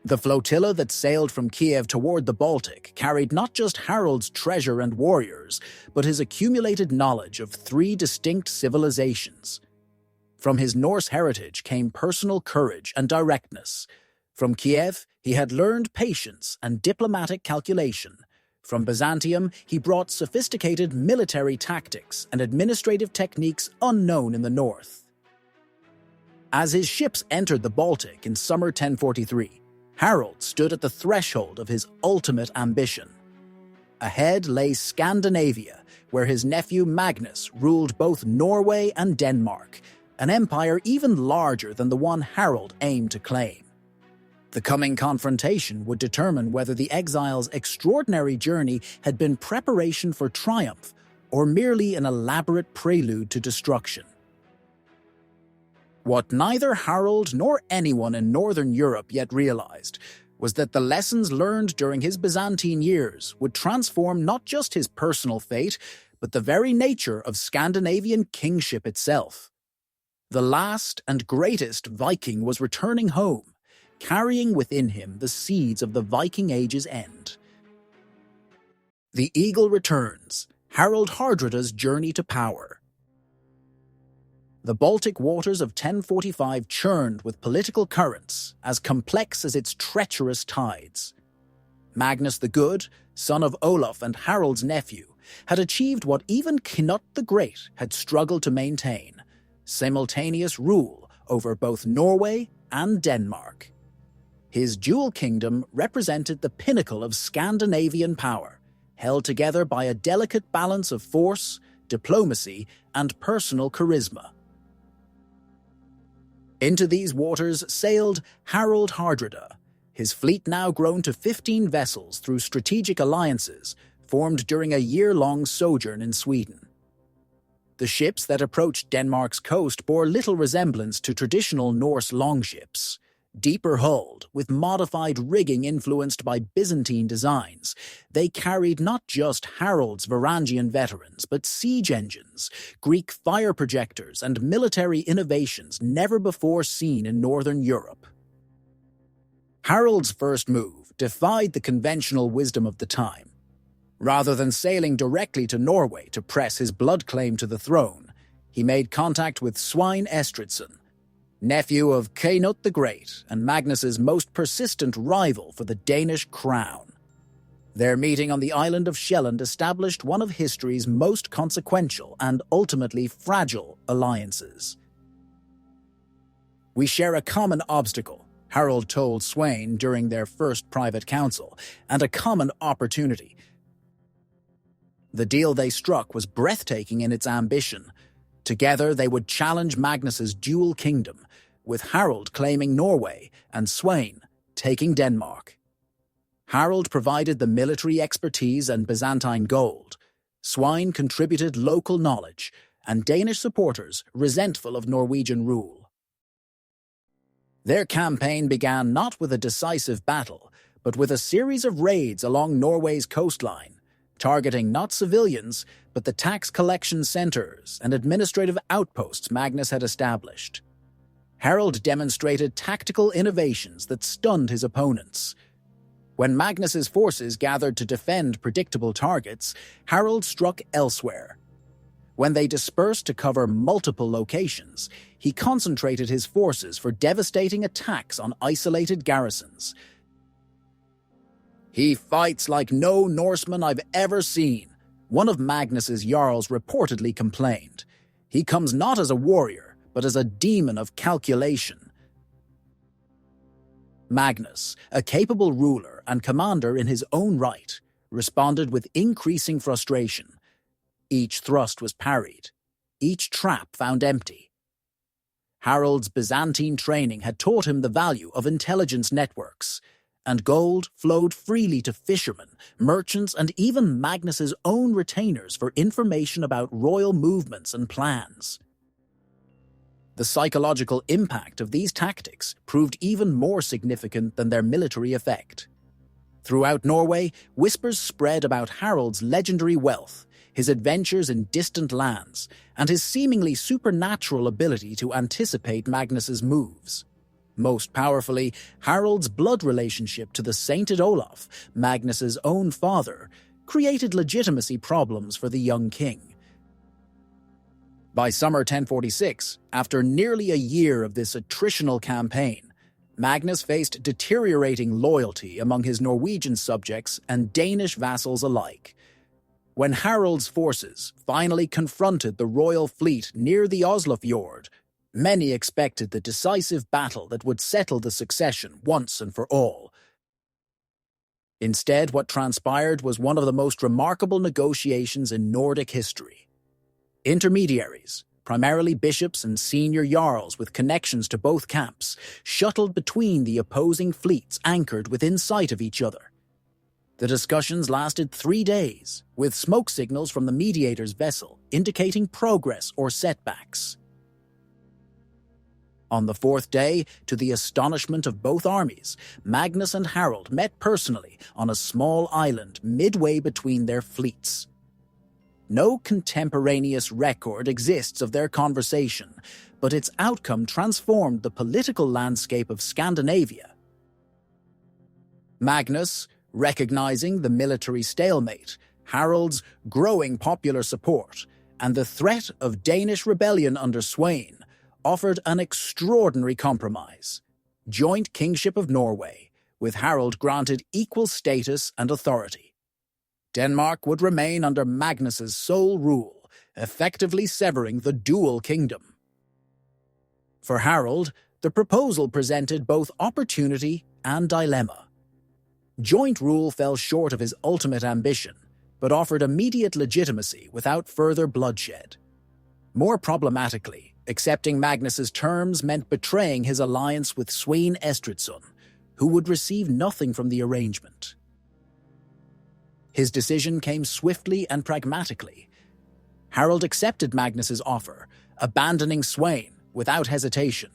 The flotilla that sailed from Kiev toward the Baltic carried not just Harald's treasure and warriors, but his accumulated knowledge of 3 distinct civilizations. From his Norse heritage came personal courage and directness. From Kiev, he had learned patience and diplomatic calculation. From Byzantium, he brought sophisticated military tactics and administrative techniques unknown in the north. As his ships entered the Baltic in summer 1043, Harald stood at the threshold of his ultimate ambition. Ahead lay Scandinavia, where his nephew Magnus ruled both Norway and Denmark, an empire even larger than the one Harald aimed to claim. The coming confrontation would determine whether the exile's extraordinary journey had been preparation for triumph or merely an elaborate prelude to destruction. What neither Harald nor anyone in Northern Europe yet realized was that the lessons learned during his Byzantine years would transform not just his personal fate, but the very nature of Scandinavian kingship itself. The last and greatest Viking was returning home, carrying within him the seeds of the Viking Age's end. The Eagle returns, Harald Hardrada's journey to power. The Baltic waters of 1045 churned with political currents as complex as its treacherous tides. Magnus the Good, son of Olaf and Harald's nephew, had achieved what even Knut the Great had struggled to maintain: simultaneous rule over both Norway and Denmark. His dual kingdom represented the pinnacle of Scandinavian power, held together by a delicate balance of force, diplomacy, and personal charisma. Into these waters sailed Harald Hardrada, his fleet now grown to 15 vessels through strategic alliances formed during a year-long sojourn in Sweden. The ships that approached Denmark's coast bore little resemblance to traditional Norse longships. Deeper hulled, with modified rigging influenced by Byzantine designs, they carried not just Harald's Varangian veterans, but siege engines, Greek fire projectors, and military innovations never before seen in Northern Europe. Harald's first move defied the conventional wisdom of the time. Rather than sailing directly to Norway to press his blood claim to the throne, he made contact with Svein Estridsson, nephew of Canute the Great and Magnus's most persistent rival for the Danish crown. Their meeting on the island of Sjælland established one of history's most consequential and ultimately fragile alliances. "We share a common obstacle," Harald told Svein during their first private council, "and a common opportunity." The deal they struck was breathtaking in its ambition. Together they would challenge Magnus's dual kingdom, with Harald claiming Norway and Svein taking Denmark. Harald provided the military expertise and Byzantine gold. Svein contributed local knowledge, and Danish supporters resentful of Norwegian rule. Their campaign began not with a decisive battle, but with a series of raids along Norway's coastline, targeting not civilians, but the tax collection centers and administrative outposts Magnus had established. Harald demonstrated tactical innovations that stunned his opponents. When Magnus's forces gathered to defend predictable targets, Harald struck elsewhere. When they dispersed to cover multiple locations, he concentrated his forces for devastating attacks on isolated garrisons. "He fights like no Norseman I've ever seen," one of Magnus's jarls reportedly complained. "He comes not as a warrior, but as a demon of calculation." Magnus, a capable ruler and commander in his own right, responded with increasing frustration. Each thrust was parried, each trap found empty. Harald's Byzantine training had taught him the value of intelligence networks, and gold flowed freely to fishermen, merchants, and even Magnus's own retainers for information about royal movements and plans. The psychological impact of these tactics proved even more significant than their military effect. Throughout Norway, whispers spread about Harald's legendary wealth, his adventures in distant lands, and his seemingly supernatural ability to anticipate Magnus's moves. Most powerfully, Harald's blood relationship to the sainted Olaf, Magnus's own father, created legitimacy problems for the young king. By summer 1046, after nearly a year of this attritional campaign, Magnus faced deteriorating loyalty among his Norwegian subjects and Danish vassals alike. When Harald's forces finally confronted the royal fleet near the Oslofjord, many expected the decisive battle that would settle the succession once and for all. Instead, what transpired was one of the most remarkable negotiations in Nordic history. Intermediaries, primarily bishops and senior jarls with connections to both camps, shuttled between the opposing fleets anchored within sight of each other. The discussions lasted 3 days, with smoke signals from the mediator's vessel indicating progress or setbacks. On the 4th day, to the astonishment of both armies, Magnus and Harald met personally on a small island midway between their fleets. No contemporaneous record exists of their conversation, but its outcome transformed the political landscape of Scandinavia. Magnus, recognizing the military stalemate, Harald's growing popular support, and the threat of Danish rebellion under Svein, offered an extraordinary compromise: joint kingship of Norway, with Harald granted equal status and authority. Denmark would remain under Magnus's sole rule, effectively severing the dual kingdom. For Harald, the proposal presented both opportunity and dilemma. Joint rule fell short of his ultimate ambition. but offered immediate legitimacy without further bloodshed. More problematically, accepting Magnus's terms meant betraying his alliance with Svein Estridsson, who would receive nothing from the arrangement. His decision came swiftly and pragmatically. Harald accepted Magnus's offer, abandoning Svein without hesitation.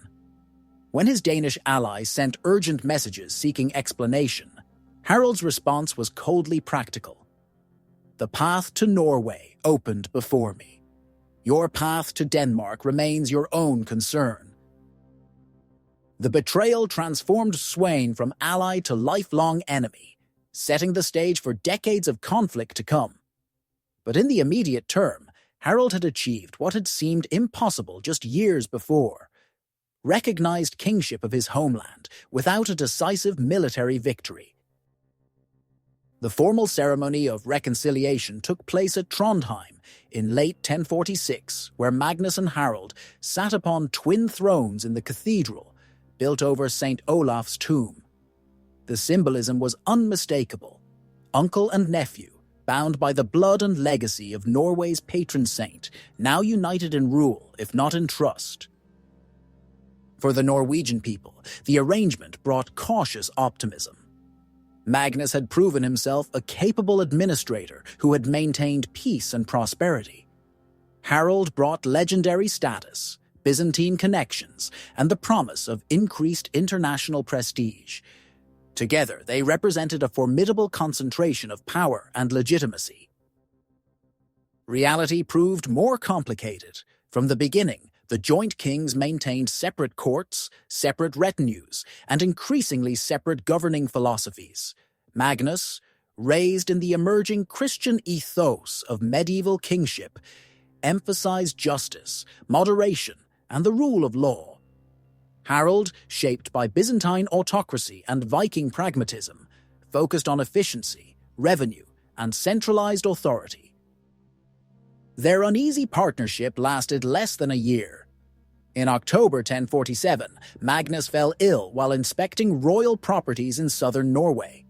When his Danish allies sent urgent messages seeking explanation, Harald's response was coldly practical. "The path to Norway opened before me. Your path to Denmark remains your own concern." The betrayal transformed Svein from ally to lifelong enemy, setting the stage for decades of conflict to come. But in the immediate term, Harald had achieved what had seemed impossible just years before: recognized kingship of his homeland without a decisive military victory. The formal ceremony of reconciliation took place at Trondheim in late 1046, where Magnus and Harald sat upon twin thrones in the cathedral built over St. Olaf's tomb. The symbolism was unmistakable: uncle and nephew, bound by the blood and legacy of Norway's patron saint, now united in rule, if not in trust. For the Norwegian people, the arrangement brought cautious optimism. Magnus had proven himself a capable administrator who had maintained peace and prosperity. Harald brought legendary status, Byzantine connections, and the promise of increased international prestige. Together, they represented a formidable concentration of power and legitimacy. Reality proved more complicated. From the beginning, the joint kings maintained separate courts, separate retinues, and increasingly separate governing philosophies. Magnus, raised in the emerging Christian ethos of medieval kingship, emphasized justice, moderation, and the rule of law. Harald, shaped by Byzantine autocracy and Viking pragmatism, focused on efficiency, revenue, and centralized authority. Their uneasy partnership lasted less than a year. In October 1047, Magnus fell ill while inspecting royal properties in southern Norway.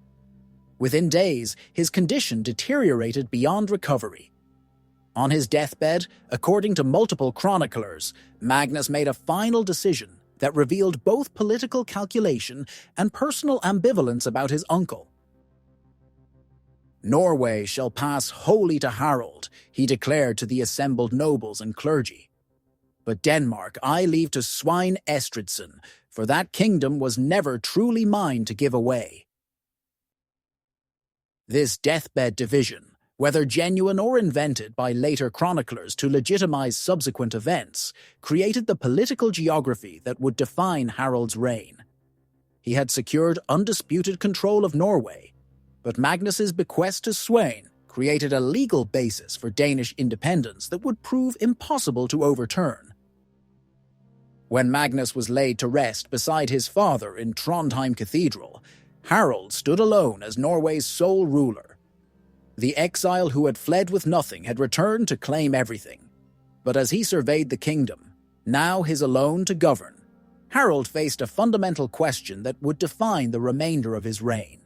Within days, his condition deteriorated beyond recovery. On his deathbed, according to multiple chroniclers, Magnus made a final decision that revealed both political calculation and personal ambivalence about his uncle. "Norway shall pass wholly to Harald," he declared to the assembled nobles and clergy. "But Denmark I leave to Svein Estridsson, for that kingdom was never truly mine to give away." This deathbed division, whether genuine or invented by later chroniclers to legitimize subsequent events, created the political geography that would define Harald's reign. He had secured undisputed control of Norway, but Magnus's bequest to Svein created a legal basis for Danish independence that would prove impossible to overturn. When Magnus was laid to rest beside his father in Trondheim Cathedral, Harald stood alone as Norway's sole ruler. The exile who had fled with nothing had returned to claim everything. But as he surveyed the kingdom, now his alone to govern, Harald faced a fundamental question that would define the remainder of his reign.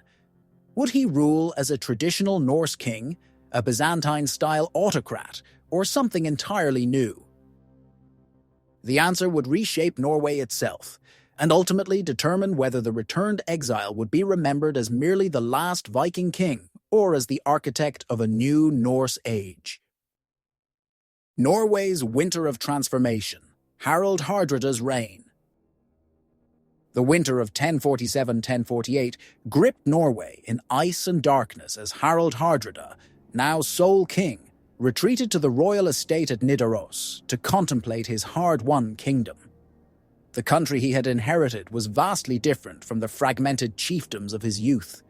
Would he rule as a traditional Norse king, a Byzantine-style autocrat, or something entirely new? The answer would reshape Norway itself, and ultimately determine whether the returned exile would be remembered as merely the last Viking king or as the architect of a new Norse age. Norway's Winter of Transformation, Harald Hardrada's reign. The winter of 1047-1048 gripped Norway in ice and darkness as Harald Hardrada, now sole king, retreated to the royal estate at Nidaros to contemplate his hard-won kingdom. The country he had inherited was vastly different from the fragmented chiefdoms of his youth.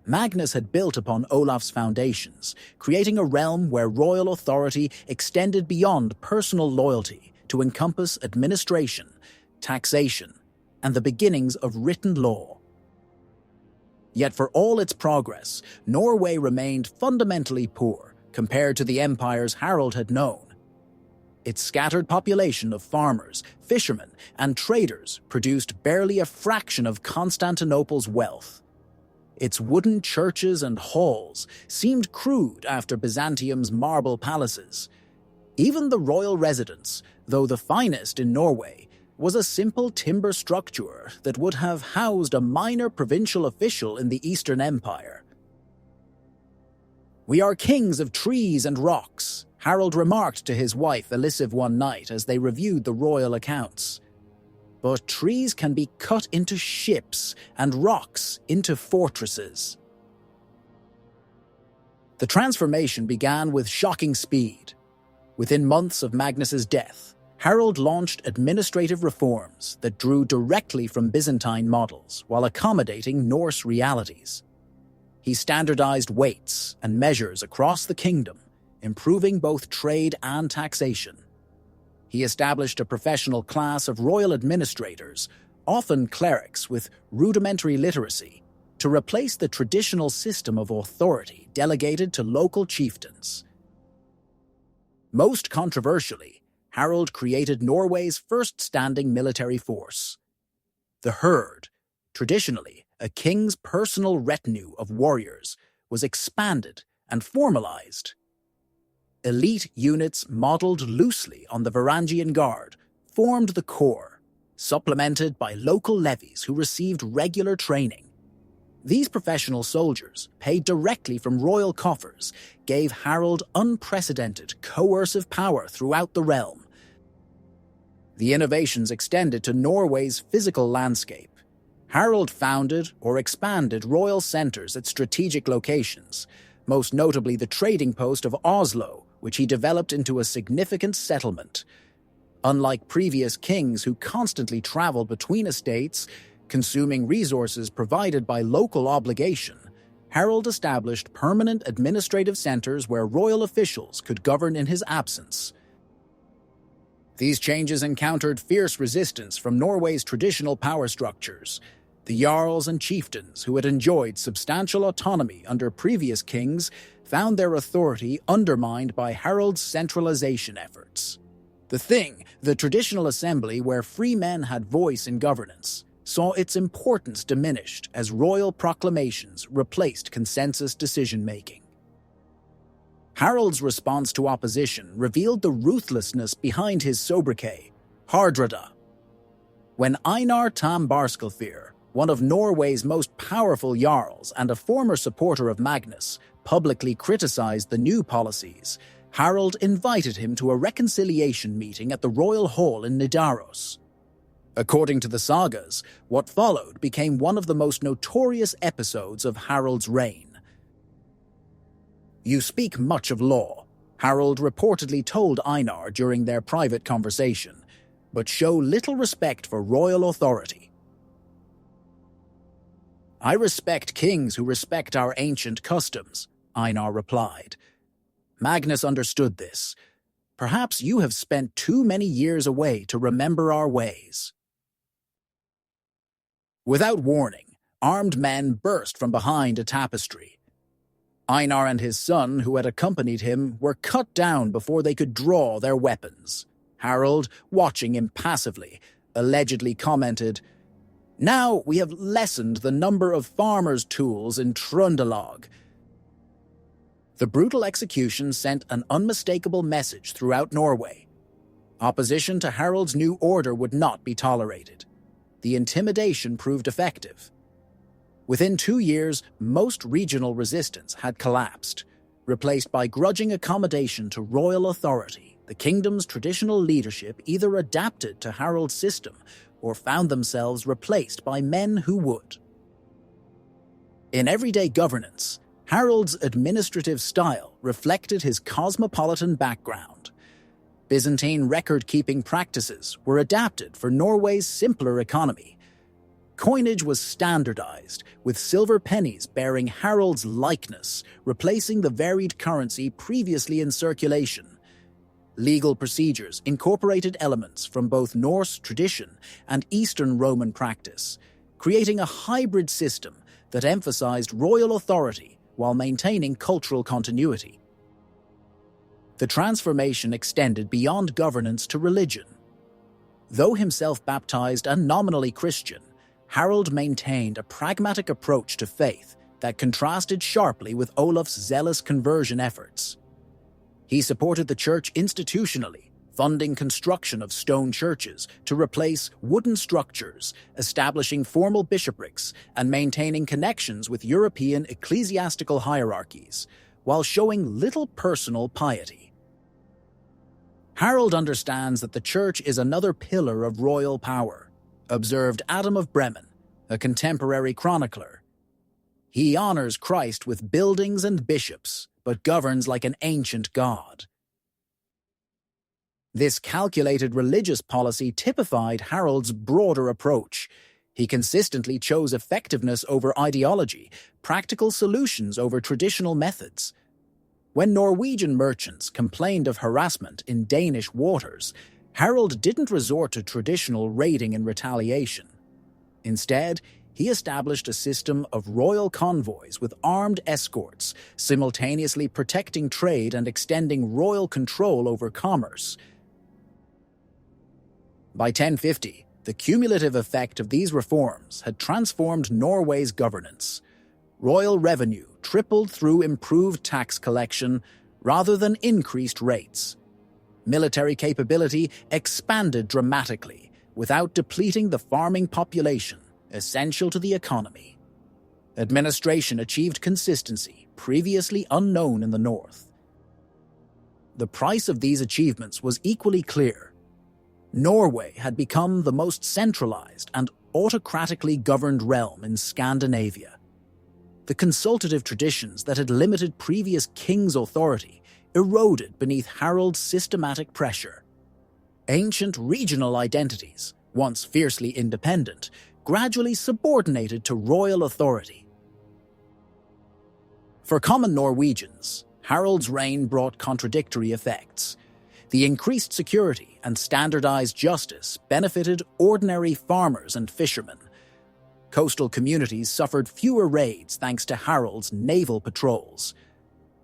Magnus had built upon Olaf's foundations, creating a realm where royal authority extended beyond personal loyalty to encompass administration, taxation, and the beginnings of written law. Yet for all its progress, Norway remained fundamentally poor compared to the empires Harald had known. Its scattered population of farmers, fishermen, and traders produced barely a fraction of Constantinople's wealth. Its wooden churches and halls seemed crude after Byzantium's marble palaces. Even the royal residence, though the finest in Norway, was a simple timber structure that would have housed a minor provincial official in the Eastern Empire. "We are kings of trees and rocks," Harald remarked to his wife Elisif one night as they reviewed the royal accounts. "But trees can be cut into ships and rocks into fortresses." The transformation began with shocking speed. Within months of Magnus's death, Harald launched administrative reforms that drew directly from Byzantine models while accommodating Norse realities. He standardized weights and measures across the kingdom, improving both trade and taxation. He established a professional class of royal administrators, often clerics with rudimentary literacy, to replace the traditional system of authority delegated to local chieftains. Most controversially, Harald created Norway's first standing military force. The Hird, traditionally a king's personal retinue of warriors, was expanded and formalized. Elite units modeled loosely on the Varangian Guard formed the core, supplemented by local levies who received regular training. These professional soldiers, paid directly from royal coffers, gave Harald unprecedented coercive power throughout the realm. The innovations extended to Norway's physical landscape. Harald founded or expanded royal centers at strategic locations, most notably the trading post of Oslo, which he developed into a significant settlement. Unlike previous kings who constantly traveled between estates, consuming resources provided by local obligation, Harald established permanent administrative centers where royal officials could govern in his absence. These changes encountered fierce resistance from Norway's traditional power structures. The jarls and chieftains, who had enjoyed substantial autonomy under previous kings, found their authority undermined by Harald's centralization efforts. The Thing, the traditional assembly where free men had voice in governance, saw its importance diminished as royal proclamations replaced consensus decision-making. Harald's response to opposition revealed the ruthlessness behind his sobriquet, Hardrada. When Einar Tambarskjaldr, one of Norway's most powerful jarls and a former supporter of Magnus, publicly criticized the new policies, Harald invited him to a reconciliation meeting at the royal hall in Nidaros. According to the sagas, what followed became one of the most notorious episodes of Harald's reign. "You speak much of law," Harald reportedly told Einar during their private conversation, "but show little respect for royal authority." "I respect kings who respect our ancient customs," Einar replied. "Magnus understood this. Perhaps you have spent too many years away to remember our ways." Without warning, armed men burst from behind a tapestry. Einar and his son, who had accompanied him, were cut down before they could draw their weapons. Harald, watching impassively, allegedly commented, "Now we have lessened the number of farmers' tools in Trøndelag." The brutal execution sent an unmistakable message throughout Norway. Opposition to Harald's new order would not be tolerated. The intimidation proved effective. Within 2 years, most regional resistance had collapsed. Replaced by grudging accommodation to royal authority, the kingdom's traditional leadership either adapted to Harald's system or found themselves replaced by men who would. In everyday governance, Harald's administrative style reflected his cosmopolitan background. Byzantine record-keeping practices were adapted for Norway's simpler economy. Coinage was standardized, with silver pennies bearing Harald's likeness, replacing the varied currency previously in circulation. Legal procedures incorporated elements from both Norse tradition and Eastern Roman practice, creating a hybrid system that emphasized royal authority while maintaining cultural continuity. The transformation extended beyond governance to religion. Though himself baptized and nominally Christian, Harald maintained a pragmatic approach to faith that contrasted sharply with Olaf's zealous conversion efforts. He supported the church institutionally, funding construction of stone churches to replace wooden structures, establishing formal bishoprics, and maintaining connections with European ecclesiastical hierarchies, while showing little personal piety. Harald understands that the church is another pillar of royal power, observed Adam of Bremen, a contemporary chronicler. He honors Christ with buildings and bishops, but governs like an ancient god. This calculated religious policy typified Harald's broader approach. He consistently chose effectiveness over ideology, practical solutions over traditional methods. When Norwegian merchants complained of harassment in Danish waters, Harald didn't resort to traditional raiding and retaliation. Instead, he established a system of royal convoys with armed escorts, simultaneously protecting trade and extending royal control over commerce. By 1050, the cumulative effect of these reforms had transformed Norway's governance. Royal revenue tripled through improved tax collection rather than increased rates. Military capability expanded dramatically without depleting the farming population, essential to the economy. Administration achieved consistency previously unknown in the north. The price of these achievements was equally clear. Norway had become the most centralized and autocratically governed realm in Scandinavia. The consultative traditions that had limited previous kings' authority eroded beneath Harald's systematic pressure. Ancient regional identities, once fiercely independent, gradually subordinated to royal authority. For common Norwegians, Harald's reign brought contradictory effects. The increased security and standardized justice benefited ordinary farmers and fishermen. Coastal communities suffered fewer raids thanks to Harald's naval patrols.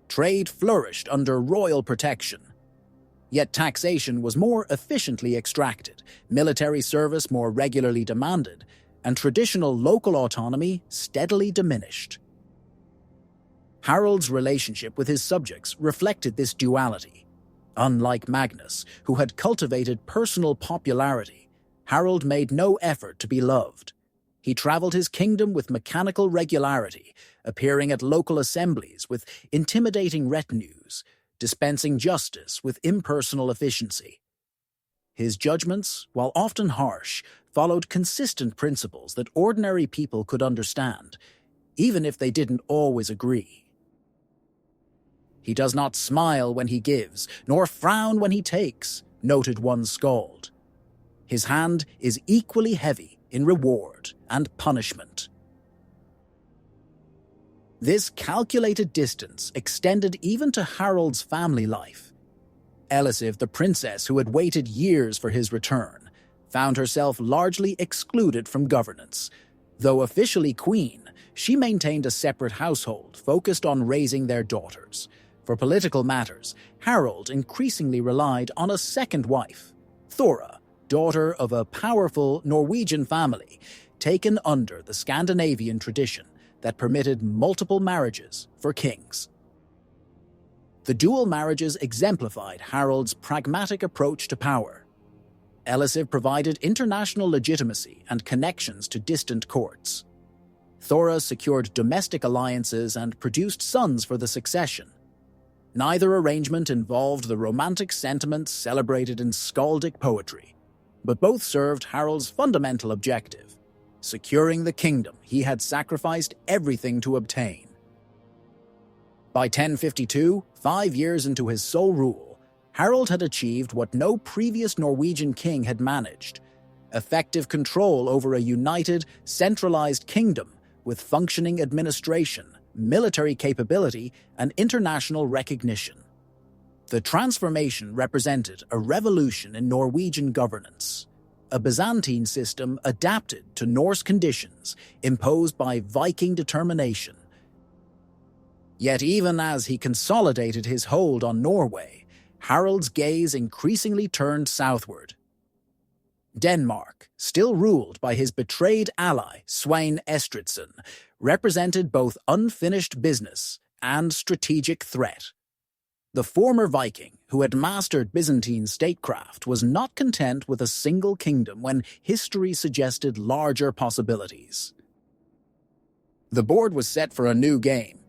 Trade flourished under royal protection. Yet taxation was more efficiently extracted, military service more regularly demanded, and traditional local autonomy steadily diminished. Harald's relationship with his subjects reflected this duality. Unlike Magnus, who had cultivated personal popularity, Harald made no effort to be loved. He traveled his kingdom with mechanical regularity, appearing at local assemblies with intimidating retinues, dispensing justice with impersonal efficiency. His judgments, while often harsh, followed consistent principles that ordinary people could understand, even if they didn't always agree. "He does not smile when he gives, nor frown when he takes," noted one skald. "His hand is equally heavy in reward and punishment." This calculated distance extended even to Harald's family life. Elisif, the princess who had waited years for his return, found herself largely excluded from governance. Though officially queen, she maintained a separate household focused on raising their daughters. For political matters, Harald increasingly relied on a second wife, Thora, daughter of a powerful Norwegian family, taken under the Scandinavian tradition that permitted multiple marriages for kings. The dual marriages exemplified Harald's pragmatic approach to power. Elisif provided international legitimacy and connections to distant courts. Thora secured domestic alliances and produced sons for the succession. Neither arrangement involved the romantic sentiments celebrated in skaldic poetry, but both served Harald's fundamental objective: securing the kingdom he had sacrificed everything to obtain. By 1052, 5 years into his sole rule, Harald had achieved what no previous Norwegian king had managed: effective control over a united, centralized kingdom with functioning administration, military capability, and international recognition. The transformation represented a revolution in Norwegian governance, a Byzantine system adapted to Norse conditions imposed by Viking determination. Yet even as he consolidated his hold on Norway, Harald's gaze increasingly turned southward. Denmark, still ruled by his betrayed ally Svein Estridsson, represented both unfinished business and strategic threat. The former Viking, who had mastered Byzantine statecraft, was not content with a single kingdom when history suggested larger possibilities. The board was set for a new game,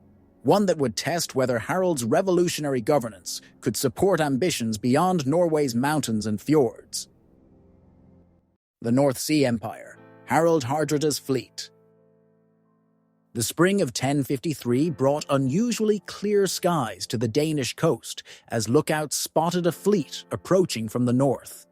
one that would test whether Harald's revolutionary governance could support ambitions beyond Norway's mountains and fjords. The North Sea Empire, Harald Hardrada's fleet. The spring of 1053 brought unusually clear skies to the Danish coast as lookouts spotted a fleet approaching from the north.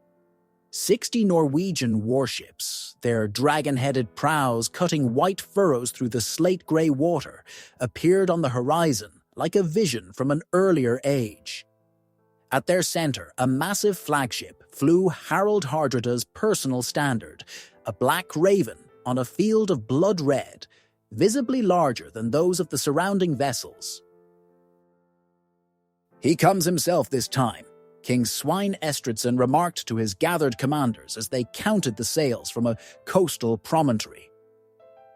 60 Norwegian warships, their dragon-headed prows cutting white furrows through the slate-grey water, appeared on the horizon like a vision from an earlier age. At their center, a massive flagship flew Harald Hardrada's personal standard, a black raven on a field of blood red, visibly larger than those of the surrounding vessels. "He comes himself this time," King Svein Estridsson remarked to his gathered commanders as they counted the sails from a coastal promontory.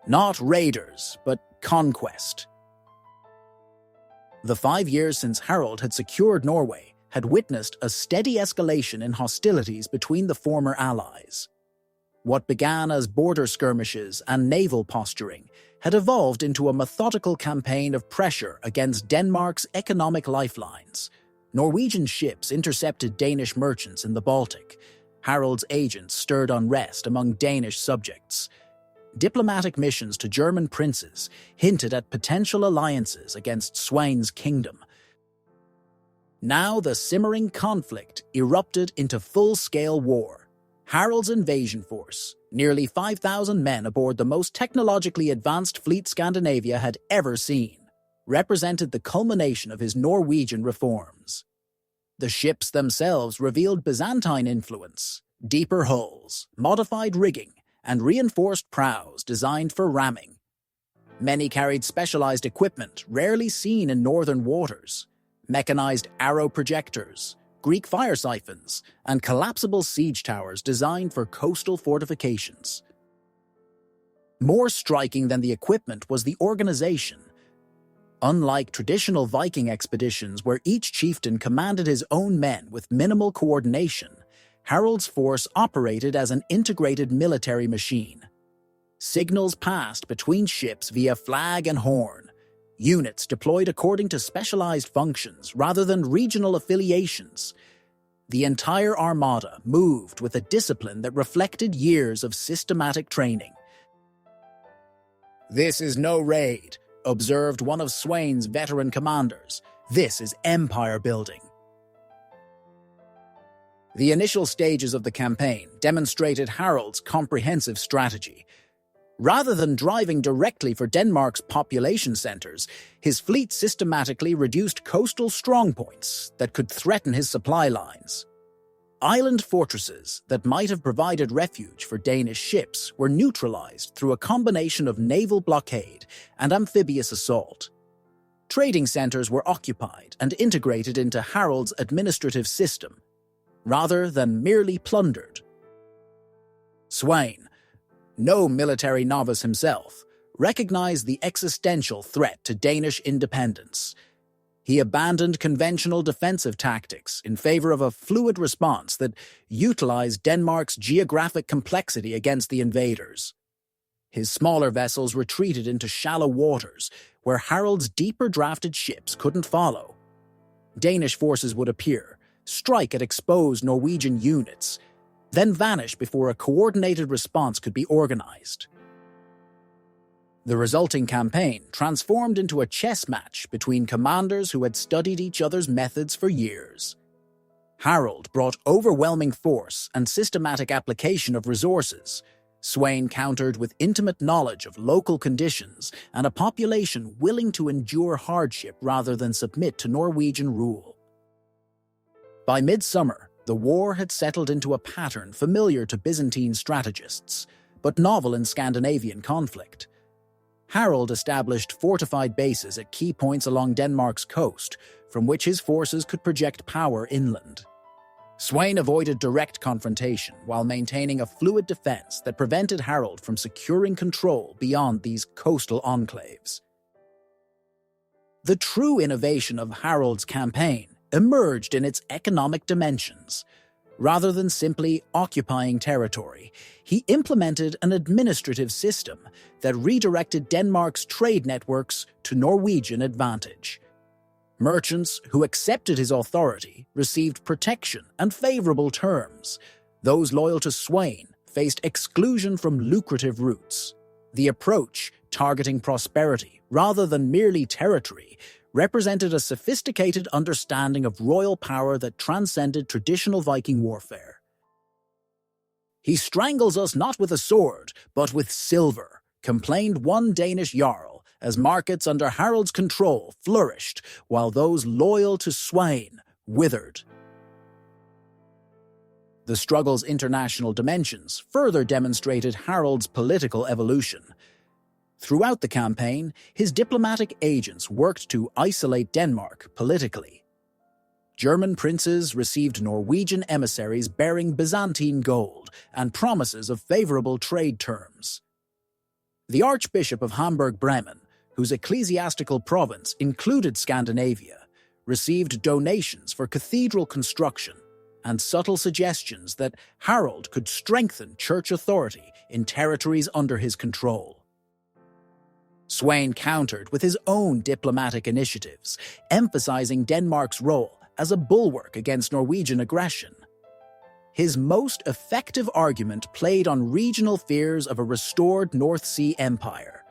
"Not raiders, but conquest." The 5 years since Harald had secured Norway had witnessed a steady escalation in hostilities between the former allies. What began as border skirmishes and naval posturing had evolved into a methodical campaign of pressure against Denmark's economic lifelines. Norwegian ships intercepted Danish merchants in the Baltic. Harald's agents stirred unrest among Danish subjects. Diplomatic missions to German princes hinted at potential alliances against Svein's kingdom. Now the simmering conflict erupted into full-scale war. Harald's invasion force, nearly 5,000 men aboard the most technologically advanced fleet Scandinavia had ever seen, represented the culmination of his Norwegian reforms. The ships themselves revealed Byzantine influence, deeper hulls, modified rigging, and reinforced prows designed for ramming. Many carried specialized equipment rarely seen in northern waters: mechanized arrow projectors, Greek fire siphons, and collapsible siege towers designed for coastal fortifications. More striking than the equipment was the organization. Unlike traditional Viking expeditions where each chieftain commanded his own men with minimal coordination, Harald's force operated as an integrated military machine. Signals passed between ships via flag and horn. Units deployed according to specialized functions rather than regional affiliations. The entire armada moved with a discipline that reflected years of systematic training. "This is no raid," observed one of Svein's veteran commanders. "This is empire building." The initial stages of the campaign demonstrated Harald's comprehensive strategy. Rather than driving directly for Denmark's population centers, his fleet systematically reduced coastal strongpoints that could threaten his supply lines. Island fortresses that might have provided refuge for Danish ships were neutralized through a combination of naval blockade and amphibious assault. Trading centers were occupied and integrated into Harald's administrative system, rather than merely plundered. Svein, no military novice himself, recognized the existential threat to Danish independence. He abandoned conventional defensive tactics in favor of a fluid response that utilized Denmark's geographic complexity against the invaders. His smaller vessels retreated into shallow waters where Harald's deeper-drafted ships couldn't follow. Danish forces would appear, strike at exposed Norwegian units, then vanish before a coordinated response could be organized. The resulting campaign transformed into a chess match between commanders who had studied each other's methods for years. Harald brought overwhelming force and systematic application of resources. Svein countered with intimate knowledge of local conditions and a population willing to endure hardship rather than submit to Norwegian rule. By midsummer, the war had settled into a pattern familiar to Byzantine strategists, but novel in Scandinavian conflict. Harald established fortified bases at key points along Denmark's coast, from which his forces could project power inland. Sweyn avoided direct confrontation while maintaining a fluid defense that prevented Harold from securing control beyond these coastal enclaves. The true innovation of Harold's campaign emerged in its economic dimensions. Rather than simply occupying territory, he implemented an administrative system that redirected Denmark's trade networks to Norwegian advantage. Merchants who accepted his authority received protection and favorable terms. Those loyal to Sweyn faced exclusion from lucrative routes. The approach, targeting prosperity rather than merely territory, represented a sophisticated understanding of royal power that transcended traditional Viking warfare. "He strangles us not with a sword, but with silver," complained one Danish jarl, as markets under Harold's control flourished while those loyal to Sweyn withered. The struggle's international dimensions further demonstrated Harold's political evolution. Throughout the campaign, his diplomatic agents worked to isolate Denmark politically. German princes received Norwegian emissaries bearing Byzantine gold and promises of favorable trade terms. The Archbishop of Hamburg-Bremen, whose ecclesiastical province included Scandinavia, received donations for cathedral construction and subtle suggestions that Harold could strengthen church authority in territories under his control. Sweyn countered with his own diplomatic initiatives, emphasizing Denmark's role as a bulwark against Norwegian aggression. His most effective argument played on regional fears of a restored North Sea empire,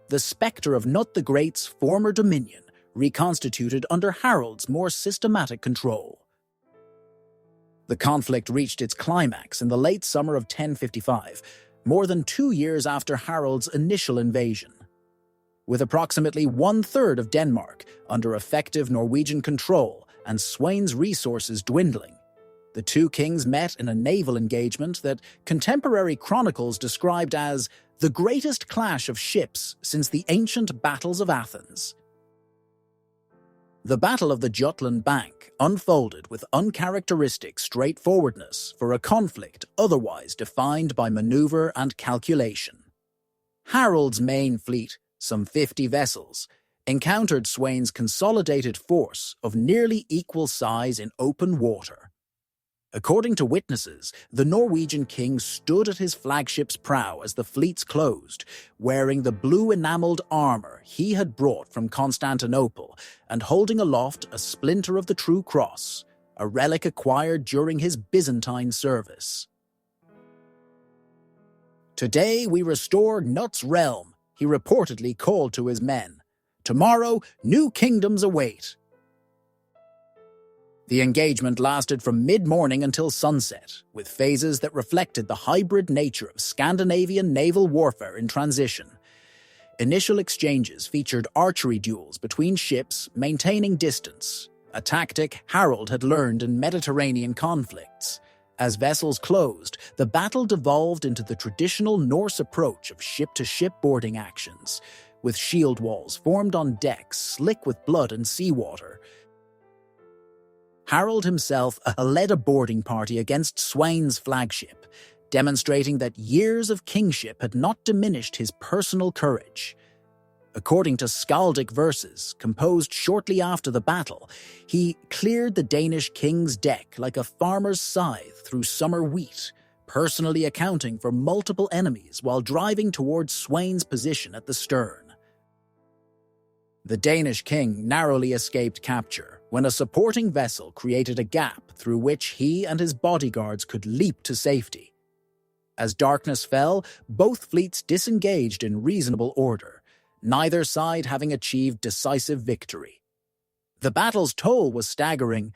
the specter of Knut the Great's former dominion, reconstituted under Harold's more systematic control. The conflict reached its climax in the late summer of 1055, more than 2 years after Harold's initial invasion. With approximately 1/3 of Denmark under effective Norwegian control and Sweyn's resources dwindling, the two kings met in a naval engagement that contemporary chronicles described as the greatest clash of ships since the ancient battles of Athens. The Battle of the Jutland Bank unfolded with uncharacteristic straightforwardness for a conflict otherwise defined by maneuver and calculation. Harold's main fleet, some 50 vessels, encountered Sweyn's consolidated force of nearly equal size in open water. According to witnesses, the Norwegian king stood at his flagship's prow as the fleets closed, wearing the blue enameled armor he had brought from Constantinople and holding aloft a splinter of the True Cross, a relic acquired during his Byzantine service. "Today we restore Knut's realm," he reportedly called to his men. "Tomorrow, new kingdoms await." The engagement lasted from mid-morning until sunset, with phases that reflected the hybrid nature of Scandinavian naval warfare in transition. Initial exchanges featured archery duels between ships maintaining distance, a tactic Harold had learned in Mediterranean conflicts. As vessels closed, the battle devolved into the traditional Norse approach of ship-to-ship boarding actions, with shield walls formed on decks slick with blood and seawater. Harold himself led a boarding party against Sweyn's flagship, demonstrating that years of kingship had not diminished his personal courage. According to skaldic verses composed shortly after the battle, he cleared the Danish king's deck like a farmer's scythe through summer wheat, personally accounting for multiple enemies while driving towards Sweyn's position at the stern. The Danish king narrowly escaped capture when a supporting vessel created a gap through which he and his bodyguards could leap to safety. As darkness fell, both fleets disengaged in reasonable order, neither side having achieved decisive victory. The battle's toll was staggering.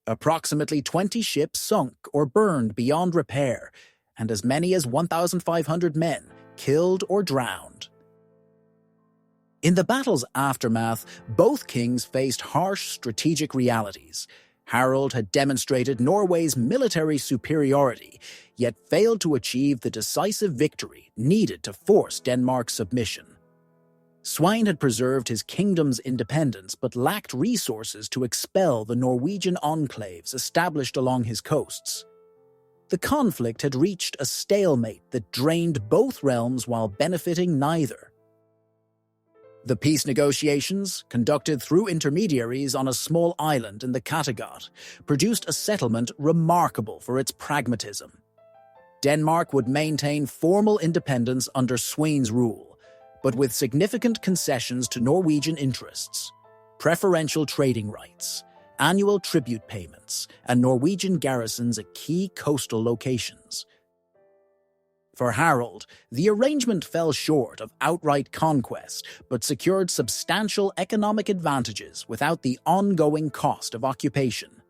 Approximately 20 ships sunk or burned beyond repair, and as many as 1,500 men killed or drowned. In the battle's aftermath, both kings faced harsh strategic realities. Harald had demonstrated Norway's military superiority, yet failed to achieve the decisive victory needed to force Denmark's submission. Sweyn had preserved his kingdom's independence but lacked resources to expel the Norwegian enclaves established along his coasts. The conflict had reached a stalemate that drained both realms while benefiting neither. The peace negotiations, conducted through intermediaries on a small island in the Kattegat, produced a settlement remarkable for its pragmatism. Denmark would maintain formal independence under Sweyn's rule, but with significant concessions to Norwegian interests, preferential trading rights, annual tribute payments, and Norwegian garrisons at key coastal locations. For Harald, the arrangement fell short of outright conquest, but secured substantial economic advantages without the ongoing cost of occupation.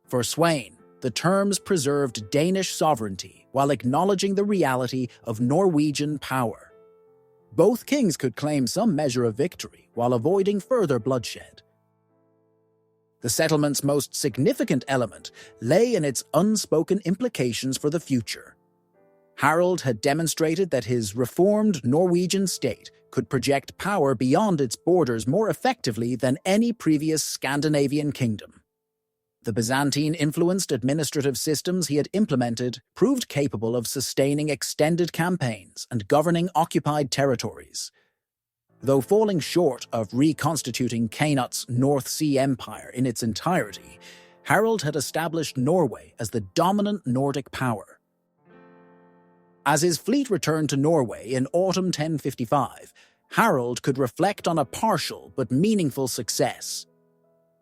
For Sweyn, the terms preserved Danish sovereignty while acknowledging the reality of Norwegian power. Both kings could claim some measure of victory while avoiding further bloodshed. The settlement's most significant element lay in its unspoken implications for the future. Harald had demonstrated that his reformed Norwegian state could project power beyond its borders more effectively than any previous Scandinavian kingdom. The Byzantine-influenced administrative systems he had implemented proved capable of sustaining extended campaigns and governing occupied territories. Though falling short of reconstituting Canute's North Sea Empire in its entirety, Harald had established Norway as the dominant Nordic power. As his fleet returned to Norway in autumn 1055, Harald could reflect on a partial but meaningful success.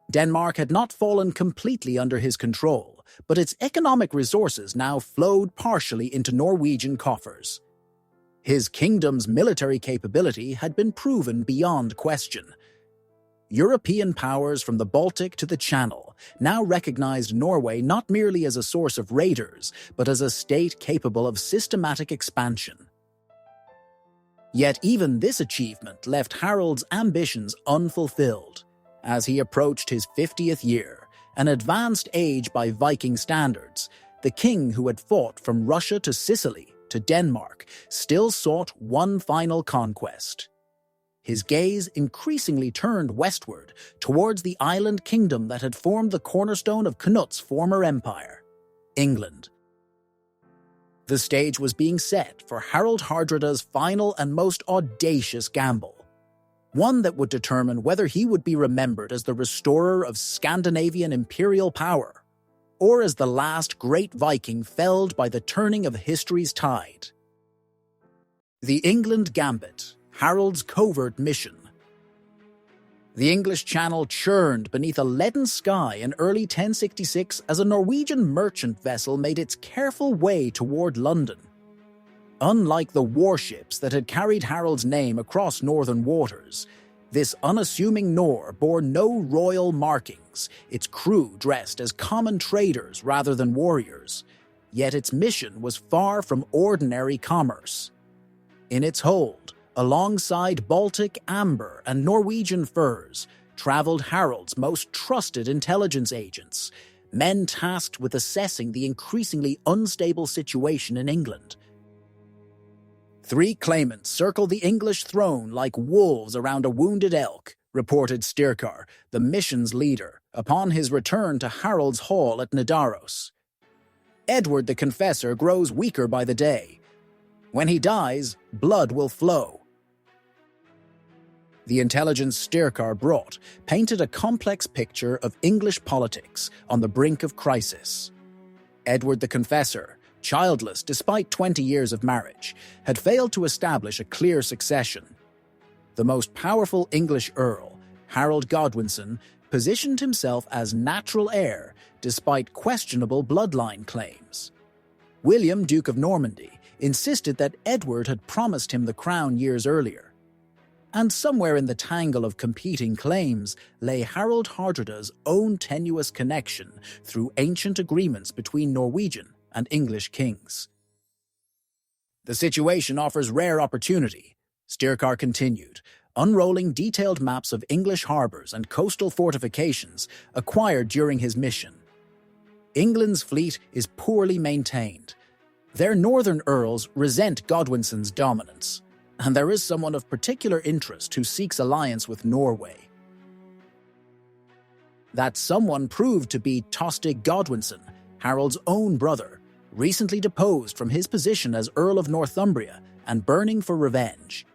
Denmark had not fallen completely under his control, but its economic resources now flowed partially into Norwegian coffers. His kingdom's military capability had been proven beyond question. European powers from the Baltic to the Channel now recognized Norway not merely as a source of raiders, but as a state capable of systematic expansion. Yet even this achievement left Harald's ambitions unfulfilled. As he approached his 50th year, an advanced age by Viking standards, the king who had fought from Russia to Sicily to Denmark still sought one final conquest. His gaze increasingly turned westward towards the island kingdom that had formed the cornerstone of Canute's former empire, England. The stage was being set for Harald Hardrada's final and most audacious gamble, one that would determine whether he would be remembered as the restorer of Scandinavian imperial power, or as the last great Viking felled by the turning of history's tide. The England Gambit, Harald's covert mission. The English Channel churned beneath a leaden sky in early 1066 as a Norwegian merchant vessel made its careful way toward London. Unlike the warships that had carried Harald's name across northern waters, this unassuming Nor bore no royal markings, its crew dressed as common traders rather than warriors. Yet its mission was far from ordinary commerce. In its hold, alongside Baltic amber and Norwegian furs, traveled Harald's most trusted intelligence agents, men tasked with assessing the increasingly unstable situation in England. 3 claimants circled the English throne like wolves around a wounded elk, reported Styrkar, the mission's leader, upon his return to Harald's hall at Nidaros. Edward the Confessor grows weaker by the day. When he dies, blood will flow. The intelligence Styrkar brought painted a complex picture of English politics on the brink of crisis. Edward the Confessor, childless despite 20 years of marriage, had failed to establish a clear succession. The most powerful English earl, Harold Godwinson, positioned himself as natural heir despite questionable bloodline claims. William, Duke of Normandy, insisted that Edward had promised him the crown years earlier. And somewhere in the tangle of competing claims lay Harald Hardrada's own tenuous connection through ancient agreements between Norwegian and English kings. The situation offers rare opportunity, Styrkar continued, unrolling detailed maps of English harbors and coastal fortifications acquired during his mission. England's fleet is poorly maintained. Their northern earls resent Godwinson's dominance. and there is someone of particular interest who seeks alliance with Norway. That someone proved to be Tostig Godwinson, Harold's own brother, recently deposed from his position as Earl of Northumbria and burning for revenge.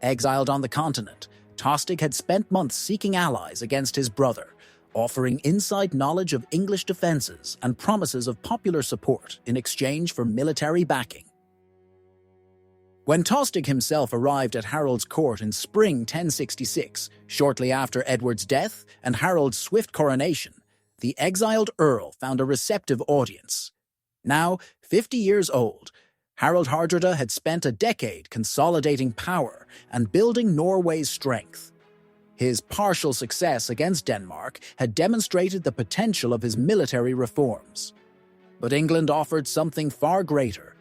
Exiled on the continent, Tostig had spent months seeking allies against his brother, offering inside knowledge of English defences and promises of popular support in exchange for military backing. When Tostig himself arrived at Harold's court in spring 1066, shortly after Edward's death and Harold's swift coronation, the exiled earl found a receptive audience. Now 50 years old, Harald Hardrada had spent a decade consolidating power and building Norway's strength. His partial success against Denmark had demonstrated the potential of his military reforms. But England offered something far greater: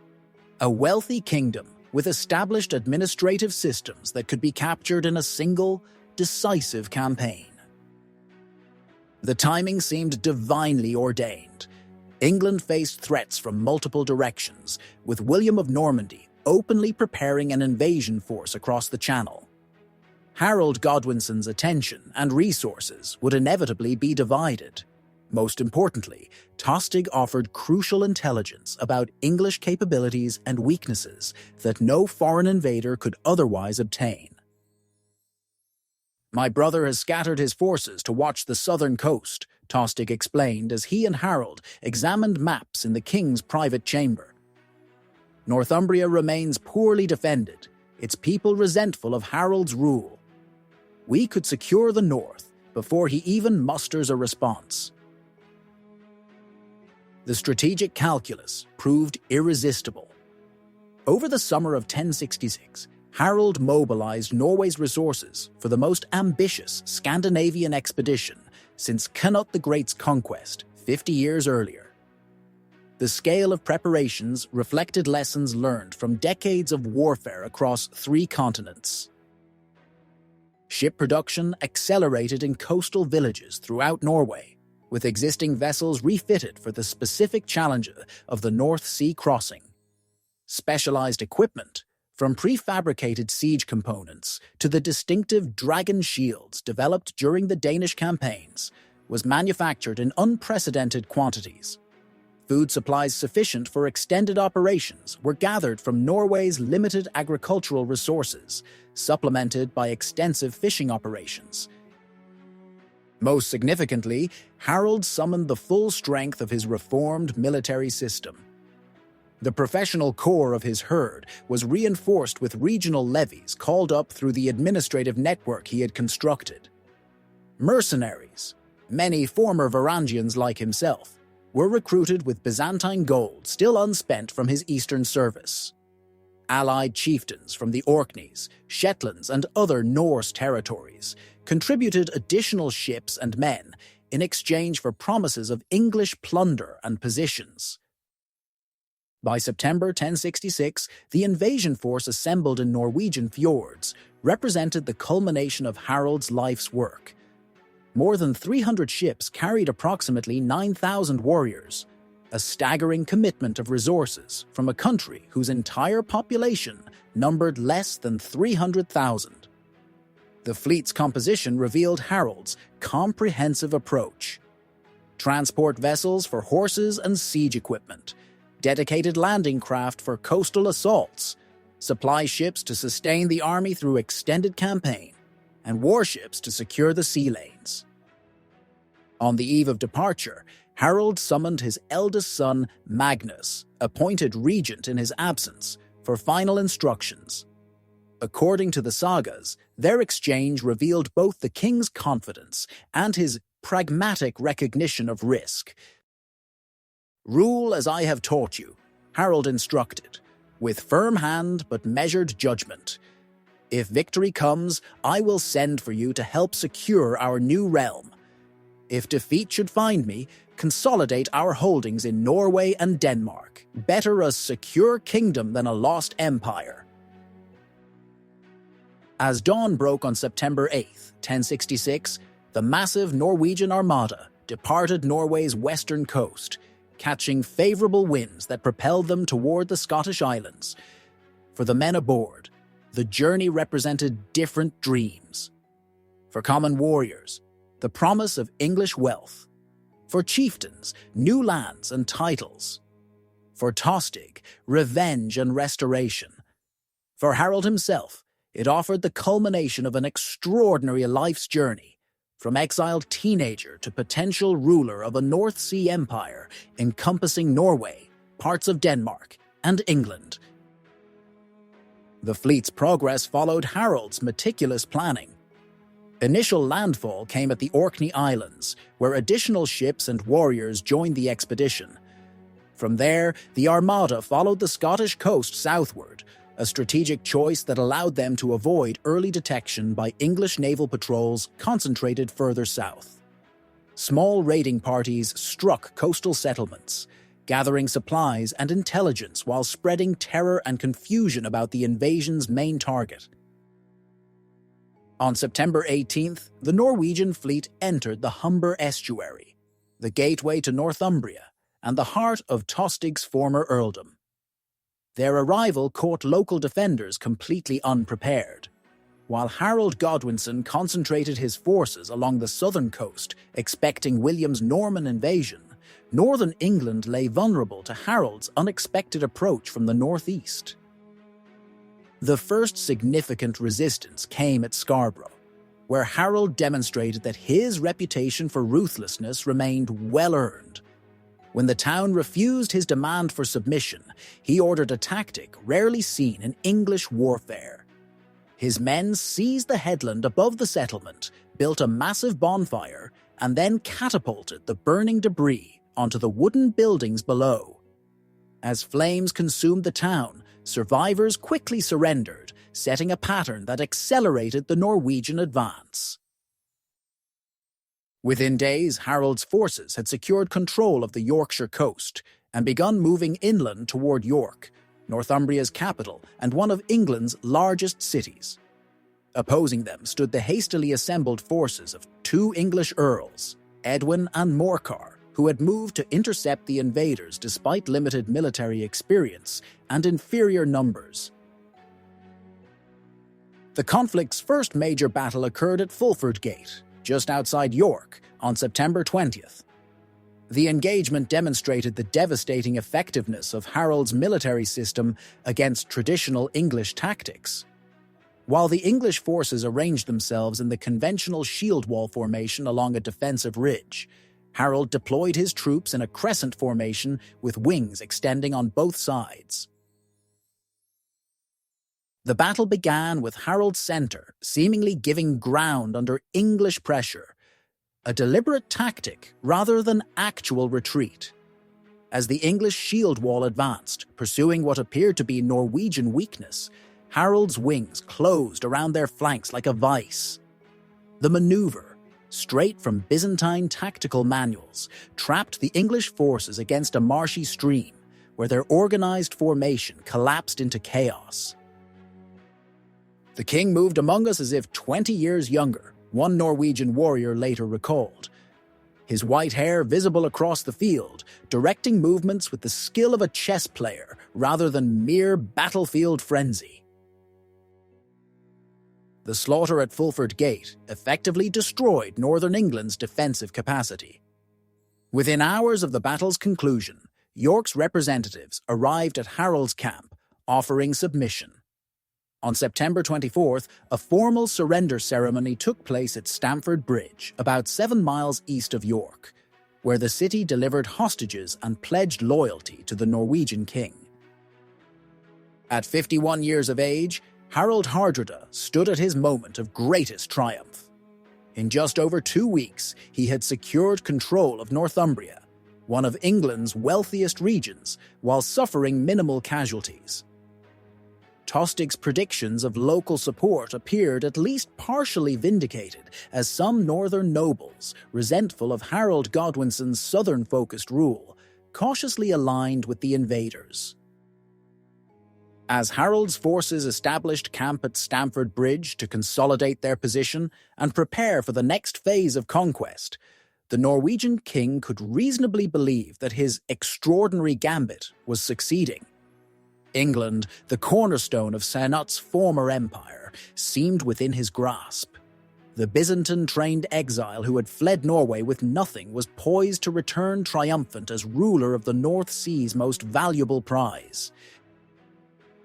a wealthy kingdom with established administrative systems that could be captured in a single, decisive campaign. The timing seemed divinely ordained. England faced threats from multiple directions, with William of Normandy openly preparing an invasion force across the Channel. Harold Godwinson's attention and resources would inevitably be divided. Most importantly, Tostig offered crucial intelligence about English capabilities and weaknesses that no foreign invader could otherwise obtain. "My brother has scattered his forces to watch the southern coast," Tostig explained as he and Harold examined maps in the king's private chamber. "Northumbria remains poorly defended, its people resentful of Harold's rule. We could secure the north before he even musters a response." The strategic calculus proved irresistible. Over the summer of 1066, Harold mobilized Norway's resources for the most ambitious Scandinavian expedition since Cnut the Great's conquest 50 years earlier. The scale of preparations reflected lessons learned from decades of warfare across 3 continents. Ship production accelerated in coastal villages throughout Norway, with existing vessels refitted for the specific challenge of the North Sea crossing. Specialized equipment, from prefabricated siege components to the distinctive dragon shields developed during the Danish campaigns, was manufactured in unprecedented quantities. Food supplies sufficient for extended operations were gathered from Norway's limited agricultural resources, supplemented by extensive fishing operations. Most significantly, Harold summoned the full strength of his reformed military system. The professional core of his herd was reinforced with regional levies called up through the administrative network he had constructed. Mercenaries, many former Varangians like himself, were recruited with Byzantine gold still unspent from his eastern service. Allied chieftains from the Orkneys, Shetlands, and other Norse territories contributed additional ships and men in exchange for promises of English plunder and positions. By September 1066, the invasion force assembled in Norwegian fjords represented the culmination of Harold's life's work. More than 300 ships carried approximately 9,000 warriors, a staggering commitment of resources from a country whose entire population numbered less than 300,000. The fleet's composition revealed Harold's comprehensive approach. Transport vessels for horses and siege equipment, dedicated landing craft for coastal assaults, supply ships to sustain the army through extended campaign, and warships to secure the sea lanes. On the eve of departure, Harold summoned his eldest son, Magnus, appointed regent in his absence, for final instructions. According to the sagas, their exchange revealed both the king's confidence and his pragmatic recognition of risk. "Rule as I have taught you," Harold instructed, "with firm hand but measured judgment. If victory comes, I will send for you to help secure our new realm. If defeat should find me, consolidate our holdings in Norway and Denmark. Better a secure kingdom than a lost empire." As dawn broke on September 8, 1066, the massive Norwegian armada departed Norway's western coast, catching favorable winds that propelled them toward the Scottish Islands. For the men aboard, the journey represented different dreams. For common warriors, the promise of English wealth. For chieftains, new lands and titles. For Tostig, revenge and restoration. For Harald himself, it offered the culmination of an extraordinary life's journey, from exiled teenager to potential ruler of a North Sea empire encompassing Norway, parts of Denmark, and England. The fleet's progress followed Harald's meticulous planning. Initial landfall came at the Orkney Islands, where additional ships and warriors joined the expedition. From there, the Armada followed the Scottish coast southward, a strategic choice that allowed them to avoid early detection by English naval patrols concentrated further south. Small raiding parties struck coastal settlements, gathering supplies and intelligence while spreading terror and confusion about the invasion's main target. On September 18th, the Norwegian fleet entered the Humber estuary, the gateway to Northumbria and the heart of Tostig's former earldom. Their arrival caught local defenders completely unprepared. While Harald Godwinson concentrated his forces along the southern coast, expecting William's Norman invasion, northern England lay vulnerable to Harold's unexpected approach from the northeast. The first significant resistance came at Scarborough, where Harald demonstrated that his reputation for ruthlessness remained well-earned. When the town refused his demand for submission, he ordered a tactic rarely seen in English warfare. His men seized the headland above the settlement, built a massive bonfire, and then catapulted the burning debris onto the wooden buildings below. As flames consumed the town, survivors quickly surrendered, setting a pattern that accelerated the Norwegian advance. Within days, Harold's forces had secured control of the Yorkshire coast and begun moving inland toward York, Northumbria's capital and one of England's largest cities. Opposing them stood the hastily assembled forces of two English earls, Edwin and Morcar, who had moved to intercept the invaders despite limited military experience and inferior numbers. The conflict's first major battle occurred at Fulford Gate, just outside York, on September 20th. The engagement demonstrated the devastating effectiveness of Harold's military system against traditional English tactics. While the English forces arranged themselves in the conventional shield wall formation along a defensive ridge, Harald deployed his troops in a crescent formation with wings extending on both sides. The battle began with Harold's centre seemingly giving ground under English pressure, a deliberate tactic rather than actual retreat. As the English shield wall advanced, pursuing what appeared to be Norwegian weakness, Harold's wings closed around their flanks like a vice. The maneuver, straight from Byzantine tactical manuals, trapped the English forces against a marshy stream, where their organized formation collapsed into chaos. "The king moved among us as if 20 years younger," one Norwegian warrior later recalled. His white hair visible across the field, directing movements with the skill of a chess player rather than mere battlefield frenzy. The slaughter at Fulford Gate effectively destroyed northern England's defensive capacity. Within hours of the battle's conclusion, York's representatives arrived at Harold's camp, offering submission. On September 24th, a formal surrender ceremony took place at Stamford Bridge, about 7 miles east of York, where the city delivered hostages and pledged loyalty to the Norwegian king. At 51 years of age, Harald Hardrada stood at his moment of greatest triumph. In just over 2 weeks, he had secured control of Northumbria, one of England's wealthiest regions, while suffering minimal casualties. Tostig's predictions of local support appeared at least partially vindicated, as some northern nobles, resentful of Harald Godwinson's southern-focused rule, cautiously aligned with the invaders. As Harold's forces established camp at Stamford Bridge to consolidate their position and prepare for the next phase of conquest, the Norwegian king could reasonably believe that his extraordinary gambit was succeeding. England, the cornerstone of Sennaut's former empire, seemed within his grasp. The Byzantine-trained exile who had fled Norway with nothing was poised to return triumphant as ruler of the North Sea's most valuable prize.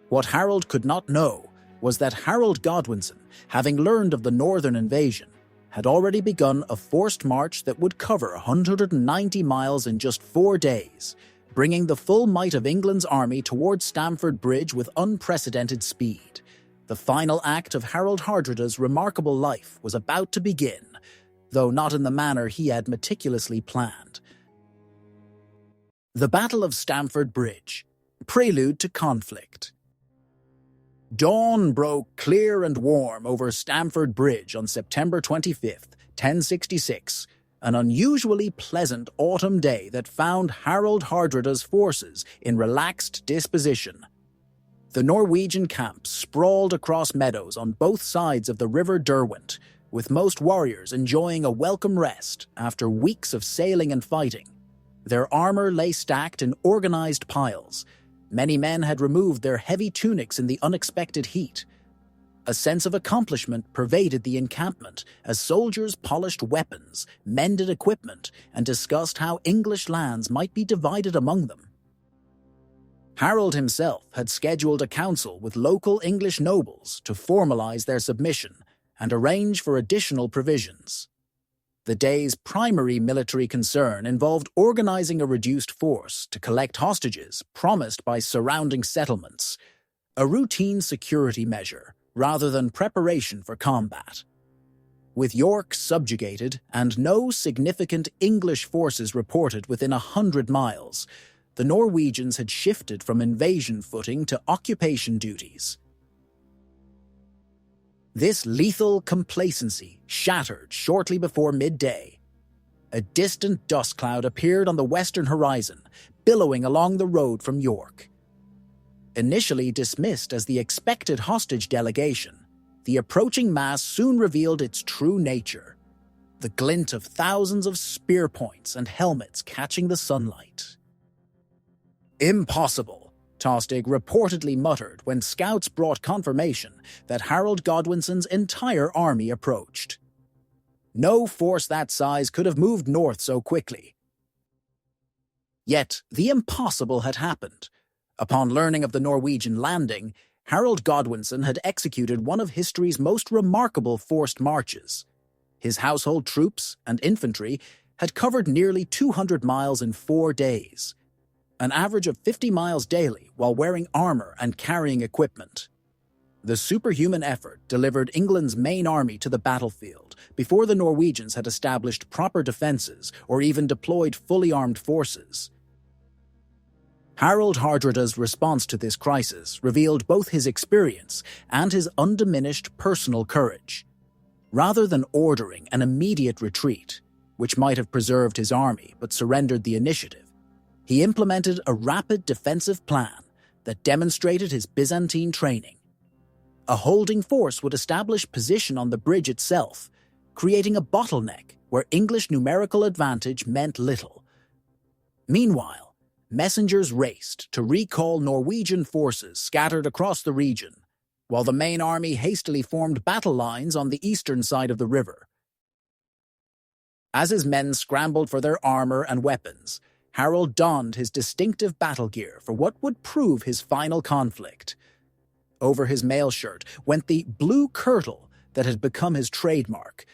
What Harald could not know was that Harald Godwinson, having learned of the northern invasion, had already begun a forced march that would cover 190 miles in just 4 days, bringing the full might of England's army towards Stamford Bridge with unprecedented speed. The final act of Harald Hardrada's remarkable life was about to begin, though not in the manner he had meticulously planned. The Battle of Stamford Bridge, prelude to conflict. Dawn broke clear and warm over Stamford Bridge on September 25th, 1066, an unusually pleasant autumn day that found Harald Hardrada's forces in relaxed disposition. The Norwegian camp sprawled across meadows on both sides of the River Derwent, with most warriors enjoying a welcome rest after weeks of sailing and fighting. Their armor lay stacked in organized piles. Many men had removed their heavy tunics in the unexpected heat. A sense of accomplishment pervaded the encampment as soldiers polished weapons, mended equipment, and discussed how English lands might be divided among them. Harald himself had scheduled a council with local English nobles to formalize their submission and arrange for additional provisions. The day's primary military concern involved organizing a reduced force to collect hostages promised by surrounding settlements, a routine security measure rather than preparation for combat. With York subjugated and no significant English forces reported within 100 miles, the Norwegians had shifted from invasion footing to occupation duties. This lethal complacency shattered shortly before midday. A distant dust cloud appeared on the western horizon, billowing along the road from York. Initially dismissed as the expected hostage delegation, the approaching mass soon revealed its true nature, the glint of thousands of spear points and helmets catching the sunlight. "Impossible," Tostig reportedly muttered when scouts brought confirmation that Harald Godwinson's entire army approached. No force that size could have moved north so quickly. Yet the impossible had happened. Upon learning of the Norwegian landing, Harald Godwinson had executed one of history's most remarkable forced marches. His household troops and infantry had covered nearly 200 miles in 4 days, an average of 50 miles daily while wearing armor and carrying equipment. The superhuman effort delivered England's main army to the battlefield before the Norwegians had established proper defenses or even deployed fully armed forces. Harald Hardrada's response to this crisis revealed both his experience and his undiminished personal courage. Rather than ordering an immediate retreat, which might have preserved his army but surrendered the initiative, he implemented a rapid defensive plan that demonstrated his Byzantine training. A holding force would establish position on the bridge itself, creating a bottleneck where English numerical advantage meant little. Meanwhile, messengers raced to recall Norwegian forces scattered across the region, while the main army hastily formed battle lines on the eastern side of the river. As his men scrambled for their armor and weapons, Harald donned his distinctive battle gear for what would prove his final conflict. Over his mail shirt went the blue kirtle that had become his trademark,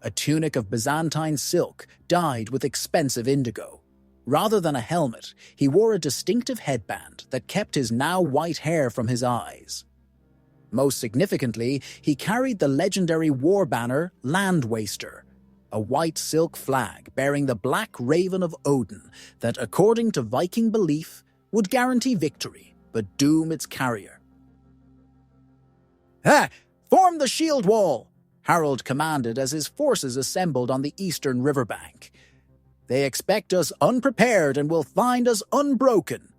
a tunic of Byzantine silk dyed with expensive indigo. Rather than a helmet, he wore a distinctive headband that kept his now white hair from his eyes. Most significantly, he carried the legendary war banner Land Waster, a white silk flag bearing the black raven of Odin that, according to Viking belief, would guarantee victory but doom its carrier. "Ha! Form the shield wall!" Harald commanded as his forces assembled on the eastern riverbank. "They expect us unprepared and will find us unbroken."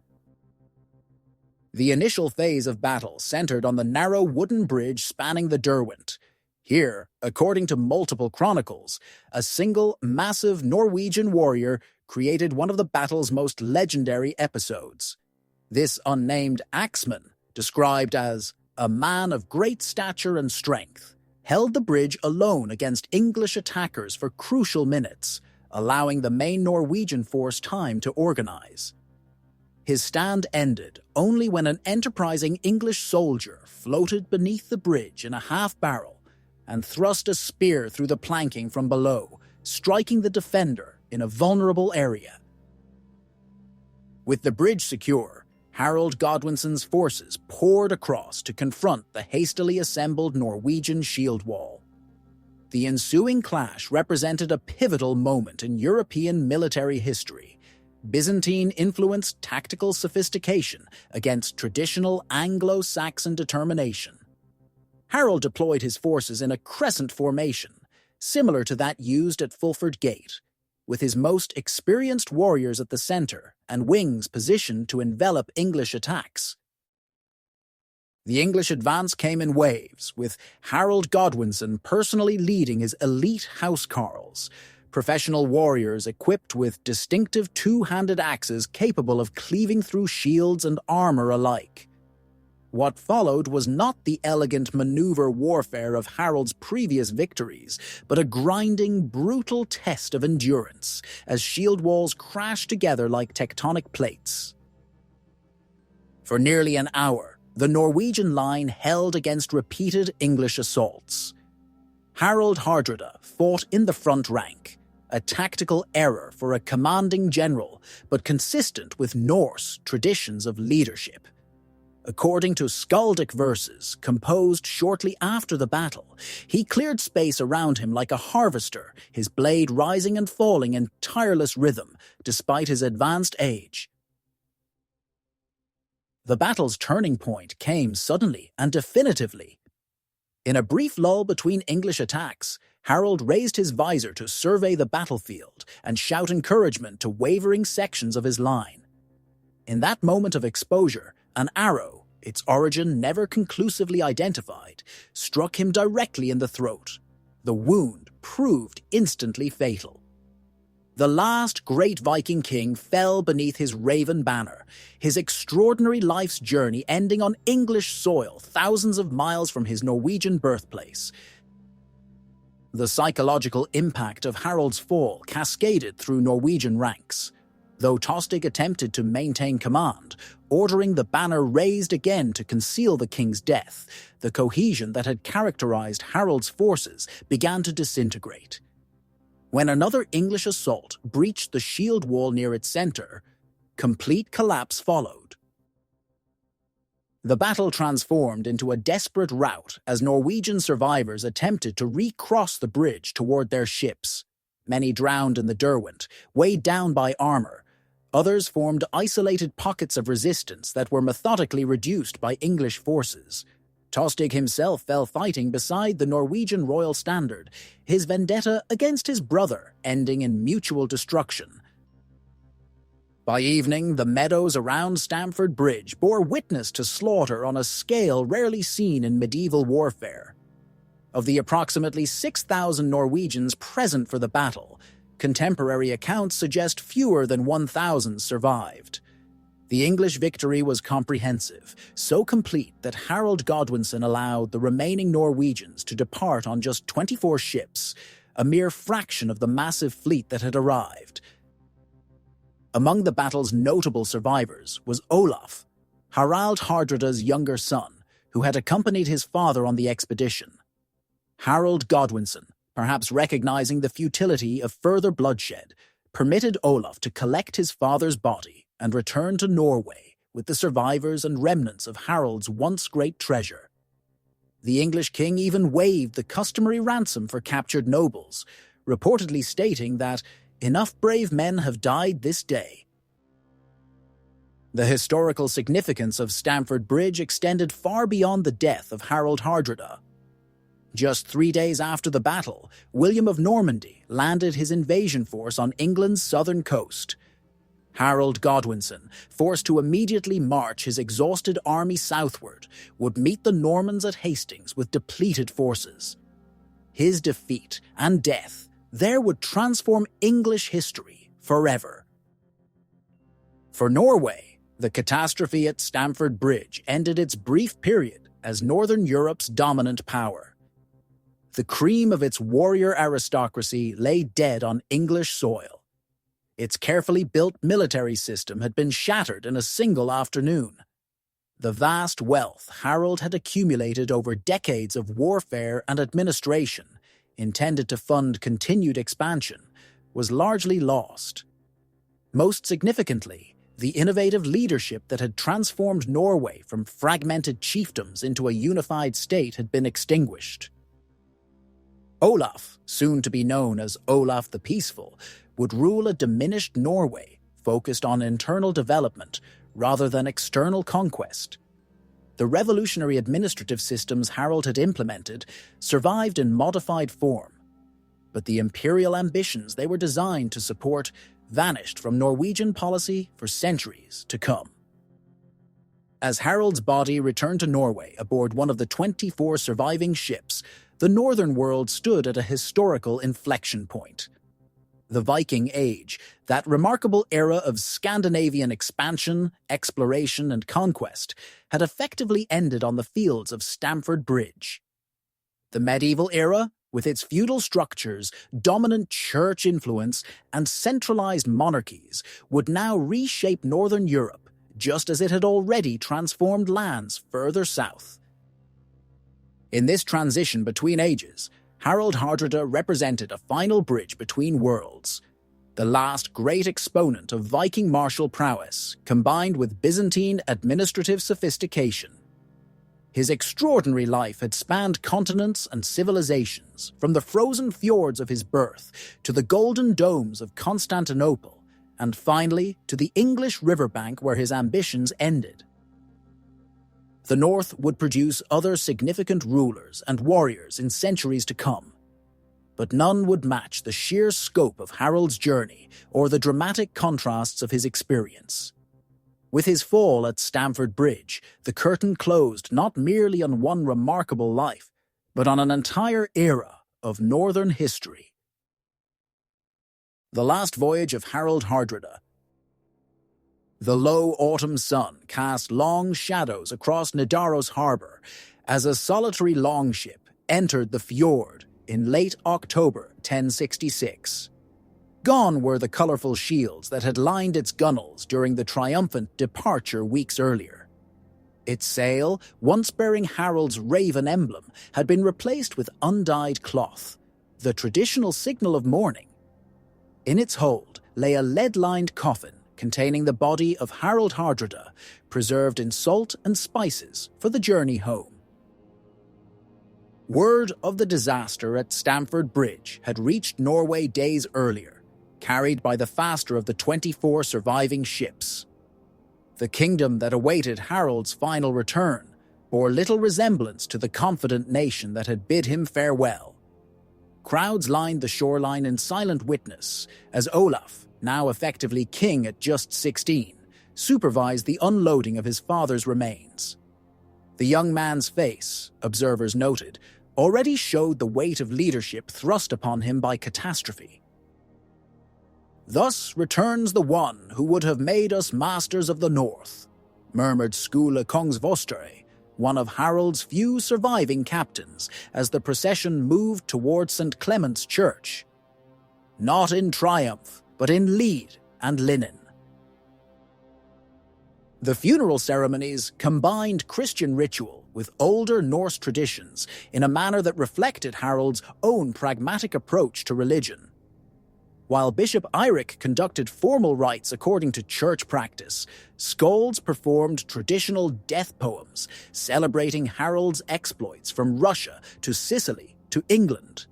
The initial phase of battle centered on the narrow wooden bridge spanning the Derwent. Here, according to multiple chronicles, a single massive Norwegian warrior created one of the battle's most legendary episodes. This unnamed axeman, described as a man of great stature and strength, held the bridge alone against English attackers for crucial minutes, allowing the main Norwegian force time to organize. His stand ended only when an enterprising English soldier floated beneath the bridge in a half-barrel and thrust a spear through the planking from below, striking the defender in a vulnerable area. With the bridge secure, Harald Godwinson's forces poured across to confront the hastily assembled Norwegian shield wall. The ensuing clash represented a pivotal moment in European military history. Byzantine-influenced tactical sophistication against traditional anglo-saxon determination. Harald deployed his forces in a crescent formation, similar to that used at Fulford Gate, with his most experienced warriors at the center and wings positioned to envelop English attacks. The English advance came in waves, with Harald Godwinson personally leading his elite housecarls, professional warriors equipped with distinctive two-handed axes capable of cleaving through shields and armor alike. What followed was not the elegant maneuver warfare of Harald's previous victories, but a grinding, brutal test of endurance as shield walls crashed together like tectonic plates. For nearly an hour, the Norwegian line held against repeated English assaults. Harald Hardrada fought in the front rank, a tactical error for a commanding general, but consistent with Norse traditions of leadership. According to skaldic verses composed shortly after the battle, he cleared space around him like a harvester, his blade rising and falling in tireless rhythm, despite his advanced age. The battle's turning point came suddenly and definitively. In a brief lull between English attacks, Harald raised his visor to survey the battlefield and shout encouragement to wavering sections of his line. In that moment of exposure, an arrow, its origin never conclusively identified, struck him directly in the throat. The wound proved instantly fatal. The last great Viking king fell beneath his raven banner, his extraordinary life's journey ending on English soil thousands of miles from his Norwegian birthplace. The psychological impact of Harald's fall cascaded through Norwegian ranks. Though Tostig attempted to maintain command, ordering the banner raised again to conceal the king's death, the cohesion that had characterized Harald's forces began to disintegrate. When another English assault breached the shield wall near its center, complete collapse followed. The battle transformed into a desperate rout as Norwegian survivors attempted to recross the bridge toward their ships. Many drowned in the Derwent, weighed down by armor. Others formed isolated pockets of resistance that were methodically reduced by English forces. Tostig himself fell fighting beside the Norwegian royal standard, his vendetta against his brother ending in mutual destruction. By evening, the meadows around Stamford Bridge bore witness to slaughter on a scale rarely seen in medieval warfare. Of the approximately 6,000 Norwegians present for the battle, contemporary accounts suggest fewer than 1,000 survived. The English victory was comprehensive, so complete that Harald Godwinson allowed the remaining Norwegians to depart on just 24 ships, a mere fraction of the massive fleet that had arrived. Among the battle's notable survivors was Olaf, Harald Hardrada's younger son, who had accompanied his father on the expedition. Harald Godwinson, perhaps recognizing the futility of further bloodshed, permitted Olaf to collect his father's body and return to Norway with the survivors and remnants of Harald's once great treasure. The English king even waived the customary ransom for captured nobles, reportedly stating that enough brave men have died this day. The historical significance of Stamford Bridge extended far beyond the death of Harald Hardrada. Just 3 days after the battle, William of Normandy landed his invasion force on England's southern coast. Harald Godwinson, forced to immediately march his exhausted army southward, would meet the Normans at Hastings with depleted forces. His defeat and death there would transform English history forever. For Norway, The catastrophe at Stamford Bridge ended its brief period as Northern Europe's dominant power. The cream of its warrior aristocracy lay dead on English soil. Its carefully built military system had been shattered in a single afternoon. The vast wealth Harold had accumulated over decades of warfare and administration, intended to fund continued expansion, was largely lost. Most significantly, the innovative leadership that had transformed Norway from fragmented chiefdoms into a unified state had been extinguished. Olaf, soon to be known as Olaf the Peaceful, would rule a diminished Norway focused on internal development rather than external conquest. The revolutionary administrative systems Harold had implemented survived in modified form, but the imperial ambitions they were designed to support vanished from Norwegian policy for centuries to come. As Harold's body returned to Norway aboard one of the 24 surviving ships, the northern world stood at a historical inflection point. The Viking Age, that remarkable era of Scandinavian expansion, exploration, and conquest, had effectively ended on the fields of Stamford Bridge. The medieval era, with its feudal structures, dominant church influence, and centralized monarchies, would now reshape Northern Europe, just as it had already transformed lands further south. In this transition between ages, Harald Hardrada represented a final bridge between worlds, the last great exponent of Viking martial prowess, combined with Byzantine administrative sophistication. His extraordinary life had spanned continents and civilizations, from the frozen fjords of his birth to the golden domes of Constantinople, and finally to the English riverbank where his ambitions ended. The North would produce other significant rulers and warriors in centuries to come, but none would match the sheer scope of Harold's journey or the dramatic contrasts of his experience. With his fall at Stamford Bridge, the curtain closed not merely on one remarkable life, but on an entire era of northern history. The last voyage of Harald Hardrada. The low autumn sun cast long shadows across Nidaros harbour as a solitary longship entered the fjord in late October 1066. Gone were the colourful shields that had lined its gunwales during the triumphant departure weeks earlier. Its sail, once bearing Harold's raven emblem, had been replaced with undyed cloth, the traditional signal of mourning. In its hold lay a lead-lined coffin containing the body of Harald Hardrada, preserved in salt and spices for the journey home. Word of the disaster at Stamford Bridge had reached Norway days earlier, carried by the faster of the 24 surviving ships. The kingdom that awaited Harold's final return bore little resemblance to the confident nation that had bid him farewell. Crowds lined the shoreline in silent witness as Olaf, now effectively king at just 16, supervised the unloading of his father's remains. The young man's face, observers noted, already showed the weight of leadership thrust upon him by catastrophe. "Thus returns the one who would have made us masters of the North," murmured Skule Kongsvostre, one of Harold's few surviving captains, as the procession moved toward St. Clement's Church. "Not in triumph, but in lead and linen." The funeral ceremonies combined Christian ritual with older Norse traditions in a manner that reflected Harold's own pragmatic approach to religion. While Bishop Eirik conducted formal rites according to church practice, skalds performed traditional death poems celebrating Harold's exploits from Russia to Sicily to England.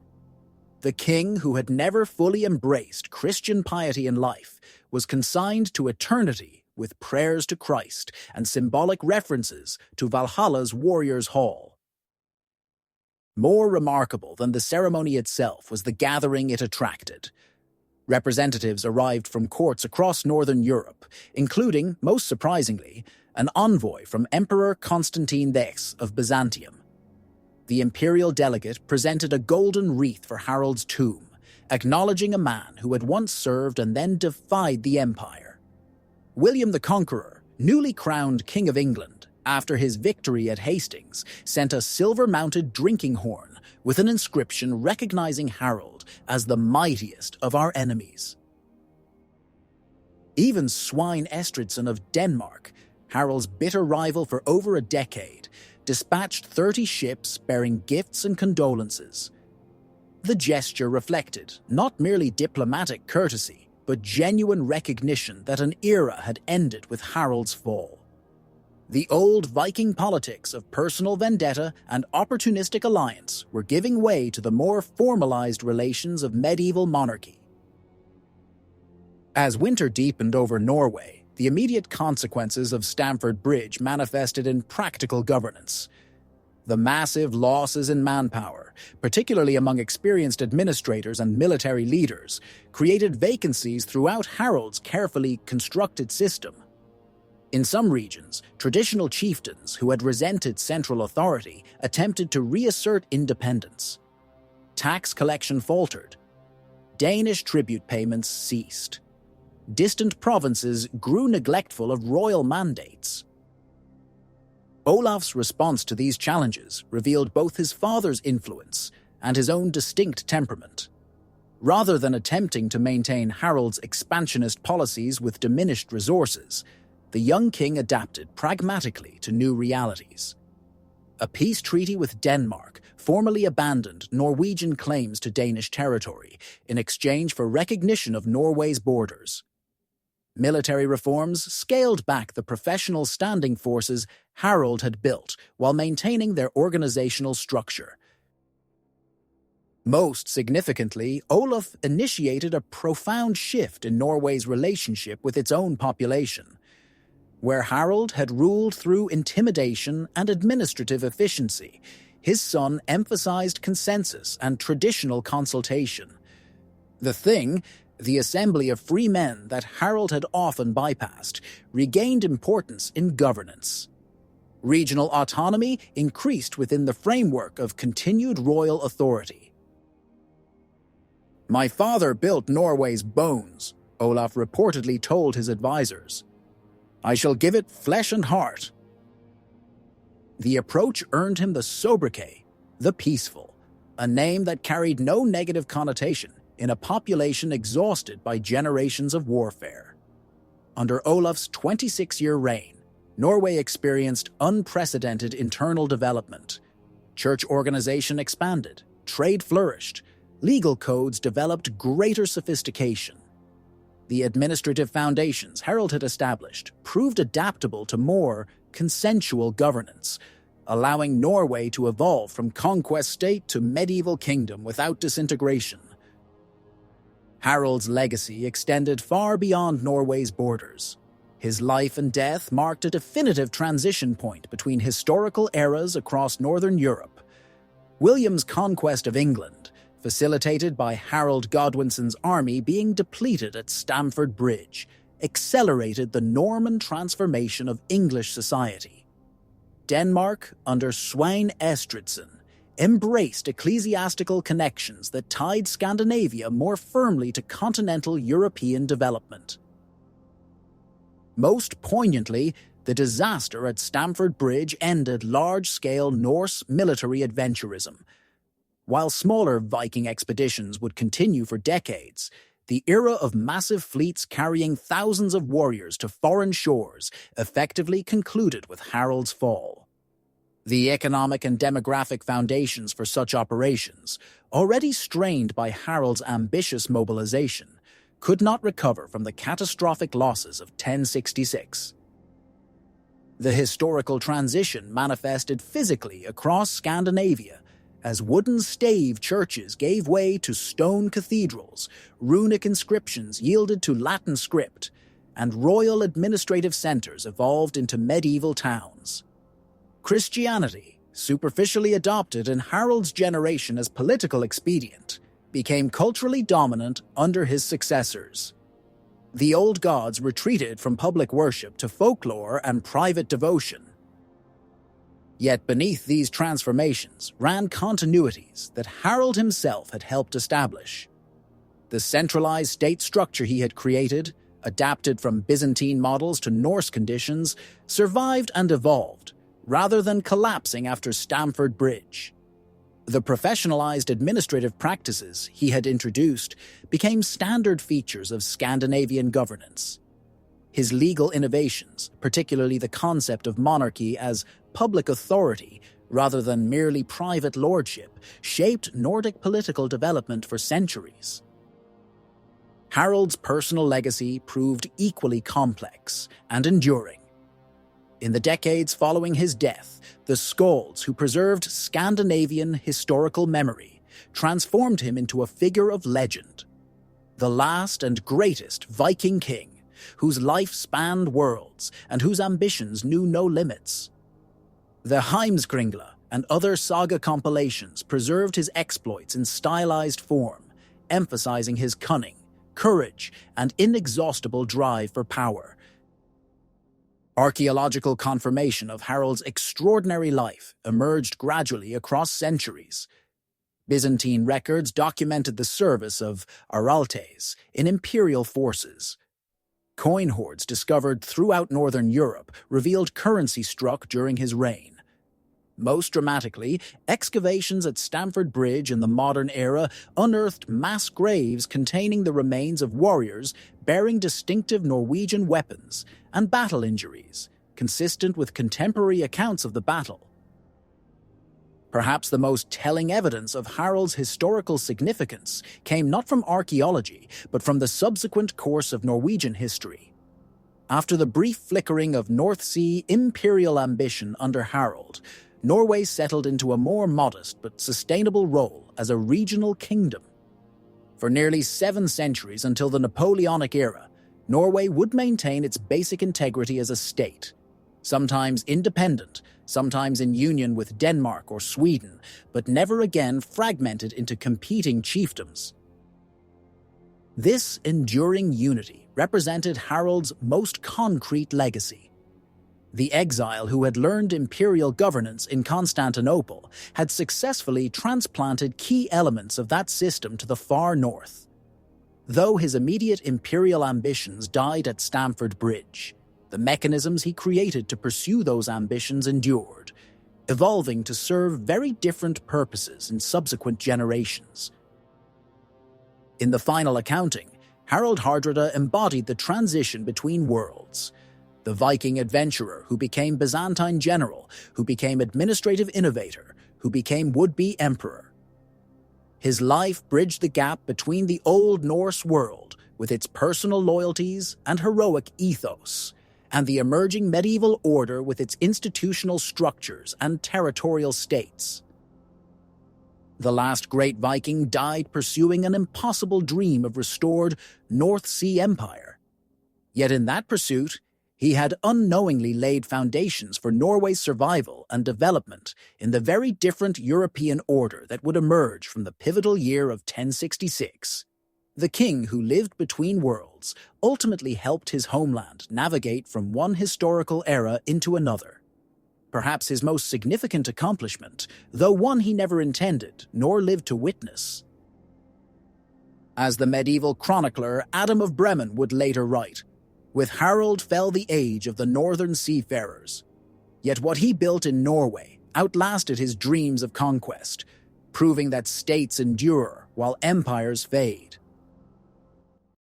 The king, who had never fully embraced Christian piety in life, was consigned to eternity with prayers to Christ and symbolic references to Valhalla's Warriors' Hall. More remarkable than the ceremony itself was the gathering it attracted. Representatives arrived from courts across northern Europe, including, most surprisingly, an envoy from Emperor Constantine X of Byzantium. The imperial delegate presented a golden wreath for Harold's tomb, acknowledging a man who had once served and then defied the empire. William the Conqueror, newly crowned King of England, after his victory at Hastings, sent a silver-mounted drinking horn with an inscription recognizing Harold as the mightiest of our enemies. Even Svein Estridsson of Denmark, Harald's bitter rival for over a decade, dispatched 30 ships bearing gifts and condolences. The gesture reflected not merely diplomatic courtesy, but genuine recognition that an era had ended with Harald's fall. The old Viking politics of personal vendetta and opportunistic alliance were giving way to the more formalized relations of medieval monarchy. As winter deepened over Norway, the immediate consequences of Stamford Bridge manifested in practical governance. The massive losses in manpower, particularly among experienced administrators and military leaders, created vacancies throughout Harald's carefully constructed system. In some regions, traditional chieftains who had resented central authority attempted to reassert independence. Tax collection faltered. Danish tribute payments ceased. Distant provinces grew neglectful of royal mandates. Olaf's response to these challenges revealed both his father's influence and his own distinct temperament. Rather than attempting to maintain Harald's expansionist policies with diminished resources, the young king adapted pragmatically to new realities. A peace treaty with Denmark formally abandoned Norwegian claims to Danish territory in exchange for recognition of Norway's borders. Military reforms scaled back the professional standing forces Harald had built while maintaining their organizational structure. Most significantly, Olaf initiated a profound shift in Norway's relationship with its own population. Where Harald had ruled through intimidation and administrative efficiency, his son emphasized consensus and traditional consultation. The Thing, the assembly of free men that Harald had often bypassed, regained importance in governance. Regional autonomy increased within the framework of continued royal authority. "My father built Norway's bones," Olaf reportedly told his advisors. "I shall give it flesh and heart." The approach earned him the sobriquet, the Peaceful, a name that carried no negative connotation in a population exhausted by generations of warfare. Under Olaf's 26-year reign, Norway experienced unprecedented internal development. Church organization expanded, trade flourished, legal codes developed greater sophistication. The administrative foundations Harald had established proved adaptable to more consensual governance, allowing Norway to evolve from conquest state to medieval kingdom without disintegration. Harald's legacy extended far beyond Norway's borders. His life and death marked a definitive transition point between historical eras across northern Europe. William's conquest of England, facilitated by Harold Godwinson's army being depleted at Stamford Bridge, accelerated the Norman transformation of English society. Denmark, under Svein Estridsson, embraced ecclesiastical connections that tied Scandinavia more firmly to continental European development. Most poignantly, the disaster at Stamford Bridge ended large-scale Norse military adventurism. While smaller Viking expeditions would continue for decades, the era of massive fleets carrying thousands of warriors to foreign shores effectively concluded with Harald's fall. The economic and demographic foundations for such operations, already strained by Harald's ambitious mobilization, could not recover from the catastrophic losses of 1066. The historical transition manifested physically across Scandinavia, as wooden stave churches gave way to stone cathedrals, runic inscriptions yielded to Latin script, and royal administrative centers evolved into medieval towns. Christianity, superficially adopted in Harald's generation as political expedient, became culturally dominant under his successors. The old gods retreated from public worship to folklore and private devotion. Yet beneath these transformations ran continuities that Harald himself had helped establish. The centralized state structure he had created, adapted from Byzantine models to Norse conditions, survived and evolved, rather than collapsing after Stamford Bridge. The professionalized administrative practices he had introduced became standard features of Scandinavian governance. His legal innovations, particularly the concept of monarchy as public authority rather than merely private lordship, shaped Nordic political development for centuries. Harald's personal legacy proved equally complex and enduring. In the decades following his death, the Skalds who preserved Scandinavian historical memory transformed him into a figure of legend. The last and greatest Viking king, whose life spanned worlds and whose ambitions knew no limits. The Heimskringla and other saga compilations preserved his exploits in stylized form, emphasizing his cunning, courage, and inexhaustible drive for power. Archaeological confirmation of Harald's extraordinary life emerged gradually across centuries. Byzantine records documented the service of Araltes in imperial forces. Coin hoards discovered throughout northern Europe revealed currency struck during his reign. Most dramatically, excavations at Stamford Bridge in the modern era unearthed mass graves containing the remains of warriors bearing distinctive Norwegian weapons and battle injuries, consistent with contemporary accounts of the battle. Perhaps the most telling evidence of Harald's historical significance came not from archaeology, but from the subsequent course of Norwegian history. After the brief flickering of North Sea imperial ambition under Harald, Norway settled into a more modest but sustainable role as a regional kingdom. For nearly 7 centuries until the Napoleonic era, Norway would maintain its basic integrity as a state, sometimes independent, sometimes in union with Denmark or Sweden, but never again fragmented into competing chiefdoms. This enduring unity represented Harald's most concrete legacy. The exile who had learned imperial governance in Constantinople had successfully transplanted key elements of that system to the far north. Though his immediate imperial ambitions died at Stamford Bridge, the mechanisms he created to pursue those ambitions endured, evolving to serve very different purposes in subsequent generations. In the final accounting, Harald Hardrada embodied the transition between worlds. The Viking adventurer who became Byzantine general, who became administrative innovator, who became would-be emperor. His life bridged the gap between the Old Norse world, with its personal loyalties and heroic ethos, and the emerging medieval order with its institutional structures and territorial states. The last great Viking died pursuing an impossible dream of restored North Sea Empire. Yet in that pursuit, he had unknowingly laid foundations for Norway's survival and development in the very different European order that would emerge from the pivotal year of 1066. The king who lived between worlds ultimately helped his homeland navigate from one historical era into another. Perhaps his most significant accomplishment, though one he never intended nor lived to witness. As the medieval chronicler Adam of Bremen would later write, "With Harald fell the age of the northern seafarers. Yet what he built in Norway outlasted his dreams of conquest, proving that states endure while empires fade."